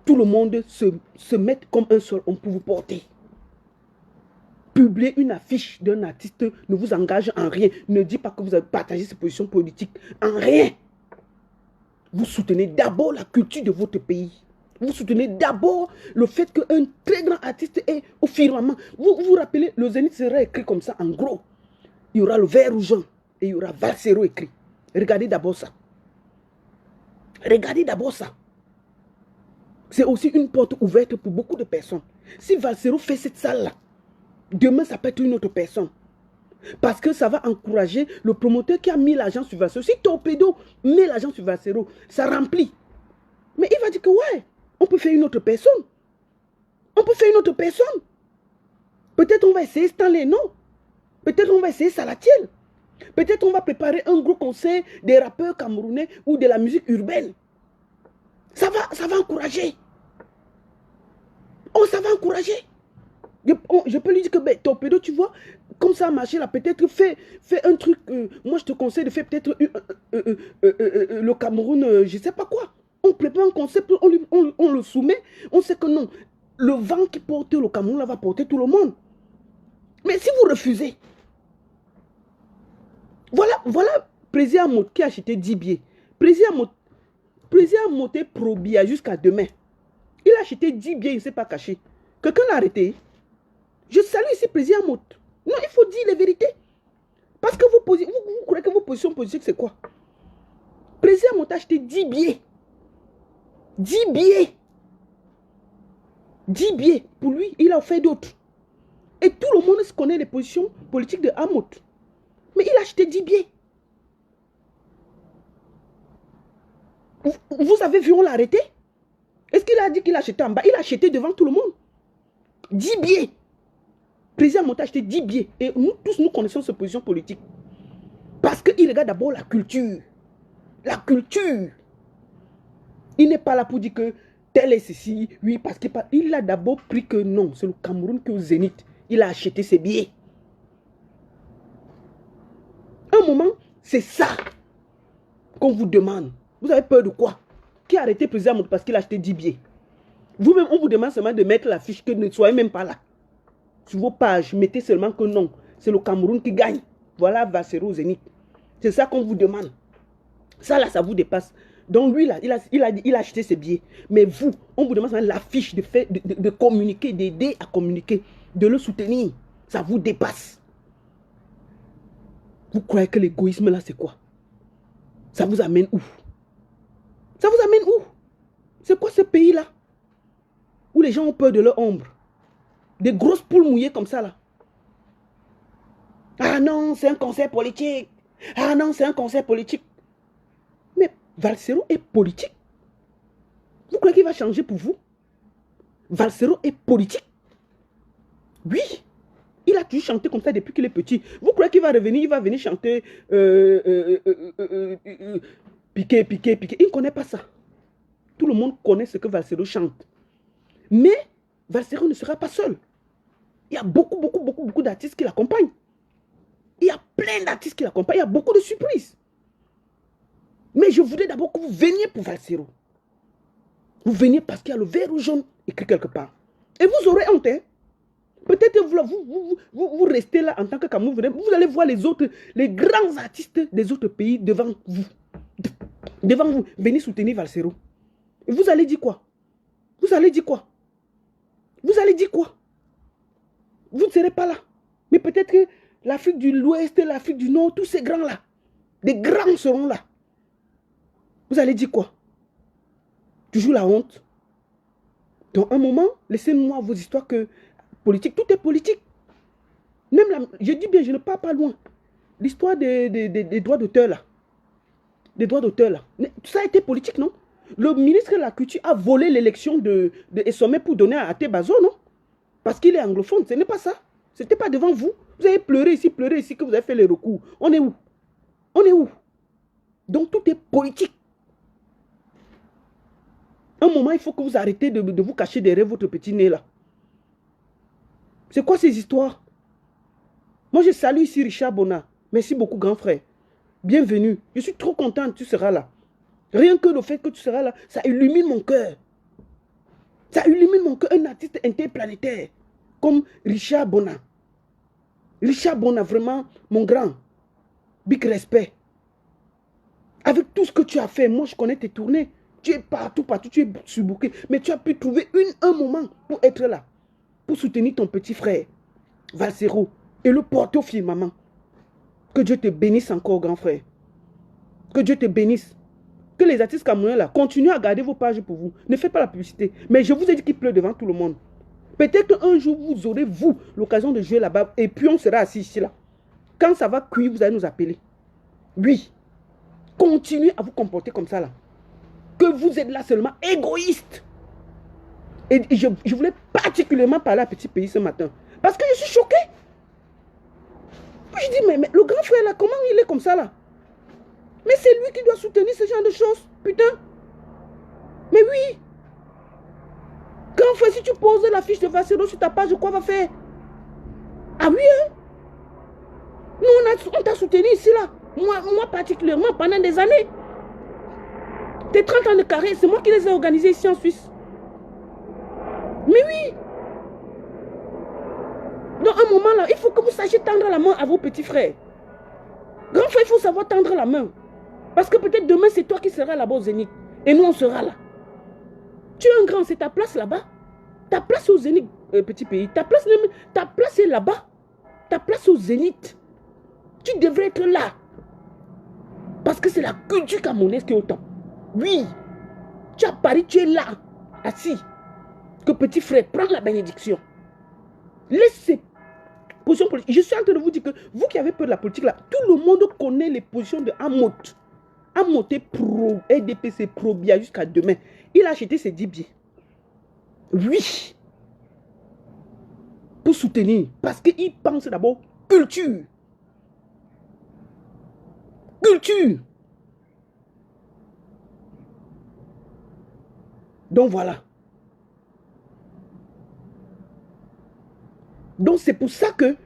tout le monde se mette comme un seul homme pour vous porter. Publier une affiche d'un artiste ne vous engage en rien. Ne dites pas que vous avez partagé ses positions politiques. En rien. Vous soutenez d'abord la culture de votre pays. Vous soutenez d'abord le fait qu'un très grand artiste est au firmament. Vous vous rappelez, le Zénith sera écrit comme ça en gros. Il y aura le vert rouge et il y aura Vassero écrit. Regardez d'abord ça. Regardez d'abord ça. C'est aussi une porte ouverte pour beaucoup de personnes. Si Vassero fait cette salle-là, demain, ça peut être une autre personne. Parce que ça va encourager le promoteur qui a mis l'argent sur Vassero. Si Torpedo met l'argent sur Vassero, ça remplit. Mais il va dire que ouais, on peut faire une autre personne. On peut faire une autre personne. Peut-être on va essayer Stanley, non. Peut-être on va essayer Salatiel. Peut-être on va préparer un gros concert des rappeurs camerounais ou de la musique urbaine. Ça va encourager. Oh, ça va encourager. Je peux lui dire que ben, Torpedo, tu vois, comme ça a marché là, peut-être fais un truc. Moi, je te conseille de faire peut-être le Cameroun, je ne sais pas quoi. On prépare un concept, on le soumet. On sait que non, le vent qui porte le Cameroun là, va porter tout le monde. Mais si vous refusez, voilà Président Mot qui a acheté 10 billets. Président Moté pro billet jusqu'à demain. Il a acheté 10 biens, il ne s'est pas caché. Quelqu'un l'a arrêté. Je salue ici président Amot. Non, il faut dire les vérités. Parce que vous croyez que vos positions politiques, c'est quoi? Président Amot a acheté 10 billets. 10 billets. 10 billets. Pour lui, il a fait d'autres. Et tout le monde connaît les positions politiques de Amot. Mais il a acheté 10 billets. Vous avez vu, on l'a arrêté? Est-ce qu'il a dit qu'il a acheté en bas? Il a acheté devant tout le monde. 10 billets. Le président Amot a acheté 10 billets. Et nous tous, nous connaissons cette position politique. Parce qu'il regarde d'abord la culture. La culture. Il n'est pas là pour dire que tel est ceci. Oui, parce qu'il a d'abord pris que non. C'est le Cameroun qui est au Zénith. Il a acheté ses billets. Un moment, c'est ça qu'on vous demande. Vous avez peur de quoi? Qui a arrêté le président Amot parce qu'il a acheté 10 billets? Vous-même, on vous demande seulement de mettre la fiche que ne soyez même pas là. Sur vos pages, mettez seulement que non. C'est le Cameroun qui gagne. Voilà Valsero au Zénith. C'est ça qu'on vous demande. Ça là, ça vous dépasse. Donc lui là, il a acheté ses billets. Mais vous, on vous demande seulement la fiche de communiquer, d'aider à communiquer, de le soutenir. Ça vous dépasse. Vous croyez que l'égoïsme là, c'est quoi? Ça vous amène où? Ça vous amène où? C'est quoi ce pays-là? Où les gens ont peur de leur ombre. Des grosses poules mouillées comme ça, là. Ah non, c'est un conseil politique. Ah non, c'est un conseil politique. Mais Valsero est politique. Vous croyez qu'il va changer pour vous? Valsero est politique. Oui. Il a toujours chanté comme ça depuis qu'il est petit. Vous croyez qu'il va revenir, il va venir chanter piqué, piqué, piqué. Il ne connaît pas ça. Tout le monde connaît ce que Valsero chante. Mais Valsero ne sera pas seul. Il y a beaucoup d'artistes qui l'accompagnent. Il y a plein d'artistes qui l'accompagnent. Il y a beaucoup de surprises. Mais je voudrais d'abord que vous veniez pour Valsero. Vous veniez parce qu'il y a le vert ou jaune écrit quelque part. Et vous aurez honte. Hein? Peut-être que vous restez là en tant que Cameroun. Vous allez voir les autres, les grands artistes des autres pays devant vous. Devant vous. Venez soutenir Valsero. Et vous allez dire quoi? Vous allez dire quoi? Vous allez dire quoi? Vous ne serez pas là. Mais peut-être que l'Afrique de l'Ouest, l'Afrique du Nord, tous ces grands-là, des grands seront là. Vous allez dire quoi? Toujours la honte. Dans un moment, laissez-moi vos histoires que politique, tout est politique. Même là, je dis bien, je ne pars pas loin. L'histoire des droits d'auteur là. Des droits d'auteur là. Ça a été politique, non? Le ministre de la Culture a volé l'élection de Essomé pour donner à Até Bazo, non? Parce qu'il est anglophone. Ce n'est pas ça. Ce n'était pas devant vous. Vous avez pleuré ici, que vous avez fait les recours. On est où? On est où? Donc tout est politique. Un moment, il faut que vous arrêtez de vous cacher derrière votre petit nez là. C'est quoi ces histoires? Moi, je salue ici Richard Bona. Merci beaucoup, grand frère. Bienvenue. Je suis trop contente que tu seras là. Rien que le fait que tu seras là, ça illumine mon cœur. Ça illumine mon cœur. Un artiste interplanétaire comme Richard Bona. Richard Bona, vraiment, mon grand. Big respect. Avec tout ce que tu as fait, moi, je connais tes tournées. Tu es partout, tu es surbooké. Mais tu as pu trouver un moment pour être là. Pour soutenir ton petit frère, Valsero. Et le porter au firmament. Que Dieu te bénisse encore, grand frère. Que Dieu te bénisse. Que les artistes camerounais là, continuez à garder vos pages pour vous. Ne faites pas la publicité. Mais je vous ai dit qu'il pleut devant tout le monde. Peut-être qu'un jour, vous aurez, vous, l'occasion de jouer là-bas. Et puis, on sera assis ici, là. Quand ça va cuire, vous allez nous appeler. Oui. Continuez à vous comporter comme ça, là. Que vous êtes là seulement égoïste. Et je voulais particulièrement parler à Petit Pays ce matin. Parce que je suis choqué. Puis je dis, mais le grand frère, là, comment il est comme ça, là? Mais c'est lui qui doit soutenir ce genre de choses. Putain. Mais oui. Grand frère, si tu poses la fiche de Valsero sur ta page, quoi va faire? Ah oui, hein? Nous, on t'a soutenu ici, là. Moi particulièrement, pendant des années. Tes 30 ans de carrière, c'est moi qui les ai organisés ici en Suisse. Mais oui. Dans un moment, là, il faut que vous sachiez tendre la main à vos petits frères. Grand frère, il faut savoir tendre la main. Parce que peut-être demain, c'est toi qui seras là-bas au Zénith. Et nous, on sera là. Tu es un grand, c'est ta place là-bas. Ta place au Zénith, petit pays. Ta place est là-bas. Ta place au Zénith. Tu devrais être là. Parce que c'est la culture camerounaise qui est autant. Oui. Tu es à Paris, tu es là. Assis. Que petit frère, prends la bénédiction. Laissez positions politiques. Je suis en train de vous dire que vous qui avez peur de la politique là, tout le monde connaît les positions de Amot. Amot est pro, EDPC pro Bia jusqu'à demain. Il a acheté ses 10 billets. Oui. Pour soutenir. Parce qu'il pense d'abord culture. Culture. Donc voilà. Donc c'est pour ça que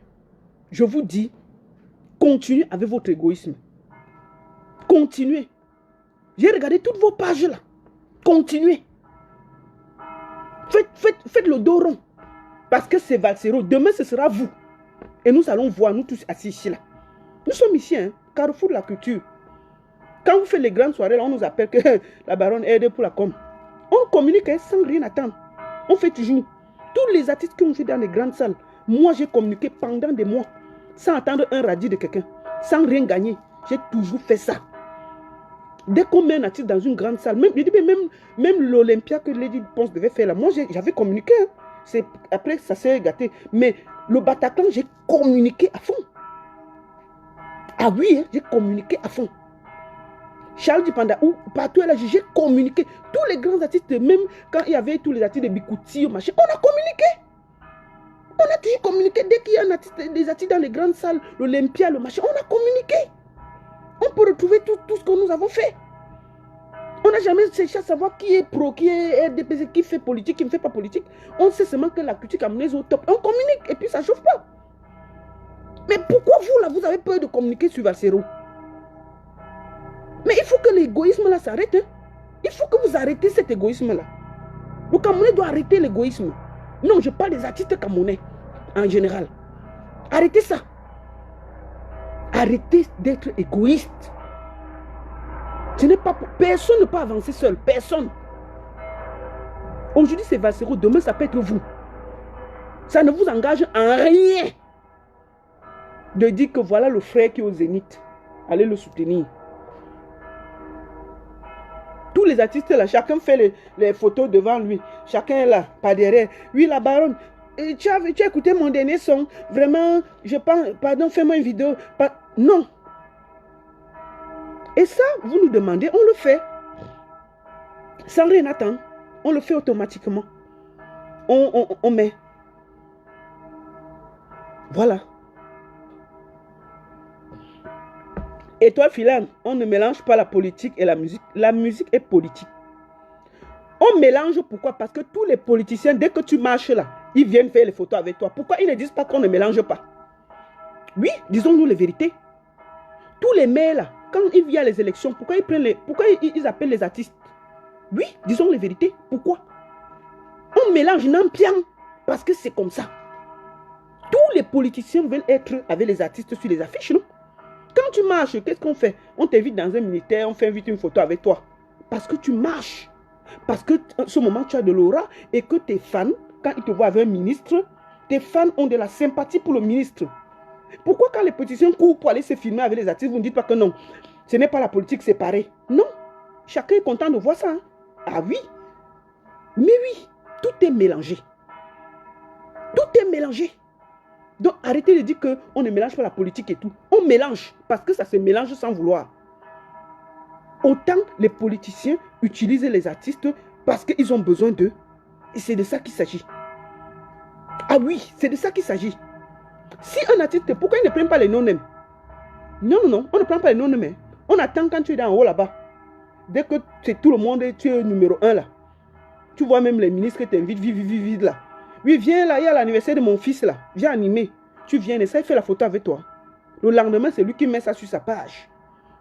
je vous dis, continuez avec votre égoïsme. Continuez. J'ai regardé toutes vos pages là. Continuez. Faites le dos rond. Parce que c'est Valsero. Demain, ce sera vous. Et nous allons voir, nous tous assis ici là. Nous sommes ici, hein, carrefour de la culture. Quand vous faites les grandes soirées, là, on nous appelle que la baronne aide pour la com. On communique sans rien attendre. On fait toujours. Tous les artistes qui ont fait dans les grandes salles, moi j'ai communiqué pendant des mois, sans attendre un radis de quelqu'un, sans rien gagner. J'ai toujours fait ça. Dès qu'on met un artiste dans une grande salle, même l'Olympia que Lady Ponce devait faire là, moi j'avais communiqué. Hein. Après ça s'est gâté. Mais le Bataclan, j'ai communiqué à fond. Ah oui, hein, j'ai communiqué à fond. Charles Dupanda, ou partout là, j'ai communiqué. Tous les grands artistes, même quand il y avait tous les artistes de Bikouti, machin, on a communiqué. On a toujours communiqué. Dès qu'il y a un artiste, des artistes dans les grandes salles, l'Olympia, le machin, on a communiqué. On peut retrouver tout ce que nous avons fait. On n'a jamais cherché à savoir qui est pro, qui est RDPC, qui fait politique, qui ne fait pas politique. On sait seulement que la culture camerounaise est au top. On communique et puis ça ne chauffe pas. Mais pourquoi vous, là, vous avez peur de communiquer sur Valsero? Mais il faut que l'égoïsme, là, s'arrête. Hein? Il faut que vous arrêtez cet égoïsme-là. Le Camerounais doit arrêter l'égoïsme. Non, je parle des artistes camerounais, en général. Arrêtez ça. Arrêtez d'être égoïste. Ce n'est pas pour... Personne ne peut avancer seul. Personne. Aujourd'hui, c'est Valsero. Demain, ça peut être vous. Ça ne vous engage en rien de dire que voilà le frère qui est au Zénith. Allez le soutenir. Tous les artistes là, chacun fait les photos devant lui. Chacun est là, pas derrière. Oui, la baronne, tu as écouté mon dernier son. Vraiment, je pense, pardon, fais-moi une vidéo. Non. Et ça, vous nous demandez, on le fait. Sans rien attendre. On le fait automatiquement. On met. Voilà. Et toi, Philan, on ne mélange pas la politique et la musique. La musique est politique. On mélange pourquoi? Parce que tous les politiciens, dès que tu marches là, ils viennent faire les photos avec toi. Pourquoi ils ne disent pas qu'on ne mélange pas? Oui, disons-nous les vérités. Tous les maires là, quand il vient les élections, pourquoi ils appellent les artistes? Oui, disons les vérités. Pourquoi? On mélange n'impian parce que c'est comme ça. Tous les politiciens veulent être avec les artistes sur les affiches, non? Quand tu marches, qu'est-ce qu'on fait? On t'invite dans un militaire, on fait vite une photo avec toi. Parce que tu marches. Parce que en ce moment, tu as de l'aura et que tes fans, quand ils te voient avec un ministre, tes fans ont de la sympathie pour le ministre. Pourquoi quand les politiciens courent pour aller se filmer avec les artistes, vous ne dites pas que non, ce n'est pas la politique séparée? Non. Chacun est content de voir ça. Hein? Ah oui. Mais oui, tout est mélangé. Tout est mélangé. Donc arrêtez de dire qu'on ne mélange pas la politique et tout. On mélange parce que ça se mélange sans vouloir. Autant les politiciens utilisent les artistes parce qu'ils ont besoin d'eux. Et c'est de ça qu'il s'agit. Ah oui, c'est de ça qu'il s'agit. Si un artiste, pourquoi ils ne prennent pas les noms-mêmes? Non, non, non, on ne prend pas les noms-mêmes. On attend quand tu es dans haut là-bas. Dès que c'est tout le monde, tu es numéro 1 là. Tu vois même les ministres qui t'invitent, vite là. Oui, viens là, il y a l'anniversaire de mon fils là. Viens animer. Tu viens et ça, il fait la photo avec toi. Le lendemain, c'est lui qui met ça sur sa page.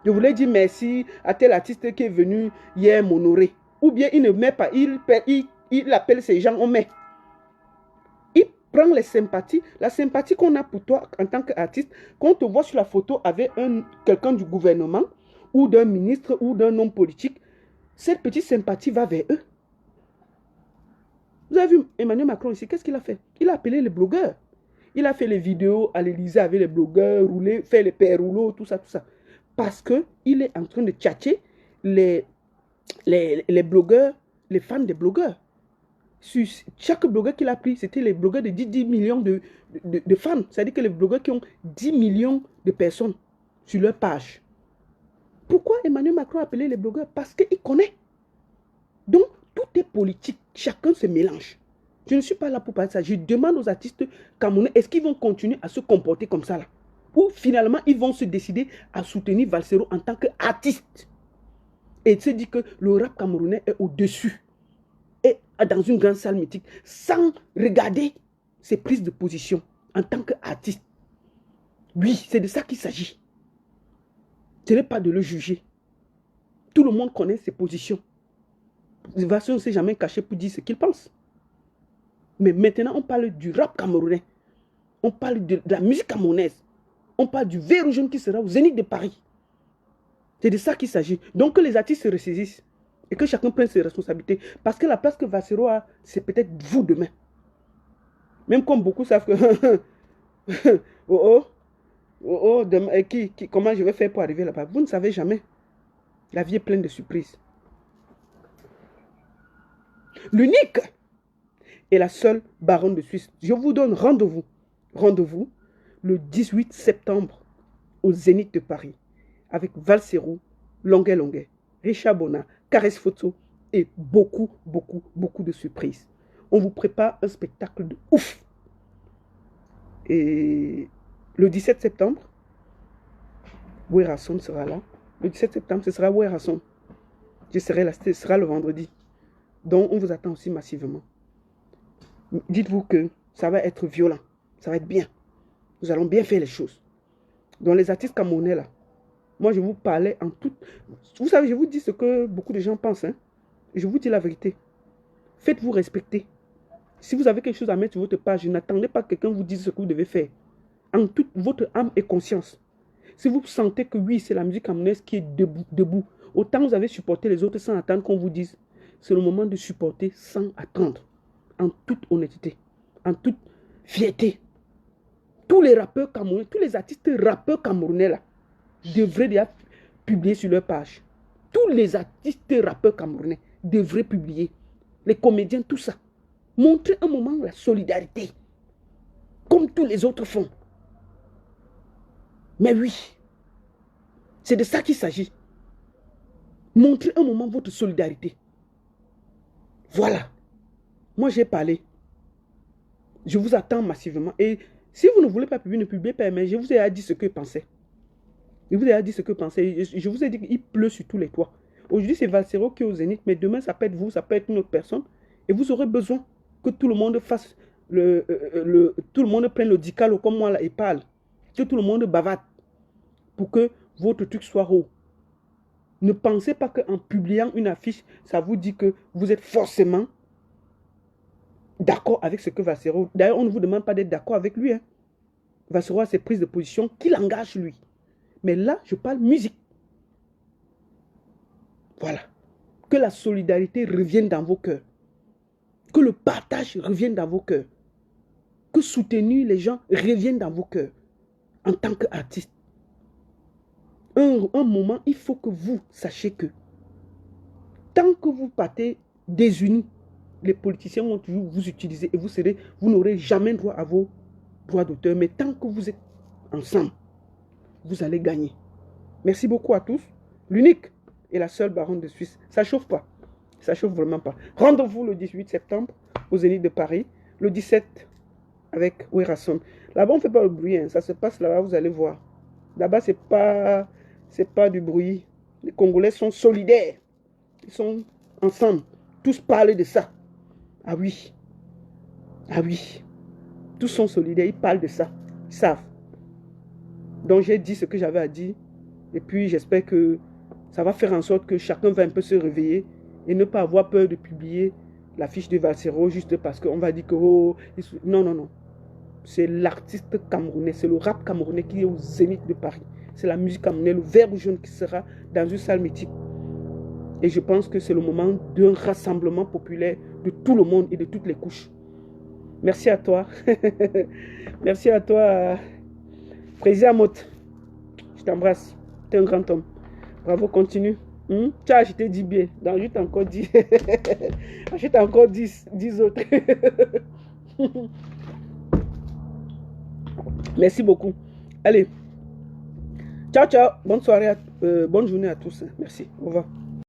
Je voulais dire merci à tel artiste qui est venu hier m'honorer. Ou bien il ne met pas, il appelle ces gens, on met. Il prend les sympathies. La sympathie qu'on a pour toi en tant qu'artiste, qu'on te voit sur la photo avec quelqu'un du gouvernement, ou d'un ministre, ou d'un homme politique, cette petite sympathie va vers eux. Vous avez vu Emmanuel Macron ici, qu'est-ce qu'il a fait? Il a appelé les blogueurs. Il a fait les vidéos à l'Élysée avec les blogueurs, rouler, faire les pères rouleaux, tout ça, tout ça. Parce qu'il est en train de tchatcher les blogueurs, les fans des blogueurs. Sur chaque blogueur qu'il a pris, c'était les blogueurs de 10 millions de fans. C'est-à-dire que les blogueurs qui ont 10 millions de personnes sur leur page. Pourquoi Emmanuel Macron a appelé les blogueurs? Parce qu'il connaît. Donc, tout est politique. Chacun se mélange. Je ne suis pas là pour parler de ça. Je demande aux artistes camerounais, est-ce qu'ils vont continuer à se comporter comme ça là? Ou finalement, ils vont se décider à soutenir Valsero en tant qu'artiste. Et se dire que le rap camerounais est au-dessus. Et dans une grande salle mythique, sans regarder ses prises de position en tant qu'artiste. Oui, c'est de ça qu'il s'agit. Ce n'est pas de le juger. Tout le monde connaît ses positions. Valsero ne s'est jamais caché pour dire ce qu'il pense. Mais maintenant, on parle du rap camerounais. On parle de la musique camerounaise. On parle du verre jaune qui sera au Zénith de Paris. C'est de ça qu'il s'agit. Donc que les artistes se ressaisissent et que chacun prenne ses responsabilités. Parce que la place que Valsero a, c'est peut-être vous demain. Même comme beaucoup savent que... demain, comment je vais faire pour arriver là-bas? Vous ne savez jamais. La vie est pleine de surprises. L'unique et la seule baronne de Suisse. Je vous donne rendez-vous. Rendez-vous le 18 septembre au Zénith de Paris avec Valsero, Longuet, Richard Bona, Caresse Photo et beaucoup de surprises. On vous prépare un spectacle de ouf. Et le 17 septembre, Werrason sera là. Le 17 septembre, ce sera Werrason. Je serai là, ce sera le vendredi. Donc, on vous attend aussi massivement. Dites-vous que ça va être violent. Ça va être bien. Nous allons bien faire les choses. Donc, les artistes camerounais, là, moi, je vous parlais en tout... Vous savez, je vous dis ce que beaucoup de gens pensent. Hein? Et je vous dis la vérité. Faites-vous respecter. Si vous avez quelque chose à mettre sur votre page, n'attendez pas que quelqu'un vous dise ce que vous devez faire. En toute votre âme et conscience. Si vous sentez que oui, c'est la musique camerounaise qui est debout, autant vous avez supporté les autres sans attendre qu'on vous dise. C'est le moment de supporter sans attendre. En toute honnêteté. En toute fierté. Tous les rappeurs camerounais, tous les artistes rappeurs camerounais là, devraient déjà publier sur leur page. Tous les artistes rappeurs camerounais devraient publier. Les comédiens, tout ça. Montrer un moment la solidarité. Comme tous les autres font. Mais oui, c'est de ça qu'il s'agit. Montrez un moment votre solidarité. Voilà. Moi, j'ai parlé. Je vous attends massivement. Et si vous ne voulez pas publier, ne publiez pas. Mais je vous ai dit ce que je pensais. Je vous ai dit ce que je pensais. Je vous ai dit qu'il pleut sur tous les toits. Aujourd'hui, c'est Valsero qui est au Zénith. Mais demain, ça peut être vous, ça peut être une autre personne. Et vous aurez besoin que tout le monde fasse tout le monde prenne le dicalo comme moi là et parle. Que tout le monde bavarde. Pour que votre truc soit haut. Ne pensez pas qu'en publiant une affiche, ça vous dit que vous êtes forcément d'accord avec ce que Valsero... D'ailleurs, on ne vous demande pas d'être d'accord avec lui. Hein. Valsero a ses prises de position qui l'engagent lui. Mais là, je parle musique. Voilà. Que la solidarité revienne dans vos cœurs. Que le partage revienne dans vos cœurs. Que soutenir les gens revienne dans vos cœurs. En tant qu'artiste. Un moment, il faut que vous sachiez que tant que vous partez désunis, les politiciens vont toujours vous utiliser et vous n'aurez jamais droit à vos droits d'auteur. Mais tant que vous êtes ensemble, vous allez gagner. Merci beaucoup à tous. L'unique et la seule baronne de Suisse. Ça ne chauffe pas. Ça ne chauffe vraiment pas. Rendez-vous le 18 septembre au Zénith de Paris. Le 17 avec Werrason. Là-bas, on ne fait pas le bruit. Hein. Ça se passe là-bas, vous allez voir. Là-bas, c'est pas du bruit. Les Congolais sont solidaires. Ils sont ensemble. Tous parlent de ça. Ah oui. Ah oui. Tous sont solidaires. Ils parlent de ça. Ils savent. Donc j'ai dit ce que j'avais à dire. Et puis j'espère que ça va faire en sorte que chacun va un peu se réveiller et ne pas avoir peur de publier la fiche de Valsero juste parce qu'on va dire que... Oh, non, non, non. C'est l'artiste camerounais. C'est le rap camerounais qui est au Zénith de Paris. C'est la musique camerounaise, le verre jaune qui sera dans une salle mythique. Et je pense que c'est le moment d'un rassemblement populaire de tout le monde et de toutes les couches. Merci à toi. Merci à toi, Président Mot. Je t'embrasse. Tu es un grand homme. Bravo, continue. Tu as acheté 10 billets. Ajoute encore 10. Ajoute encore 10 autres. Merci beaucoup. Allez. Ciao, ciao. Bonne soirée. Bonne journée à tous. Merci. Au revoir.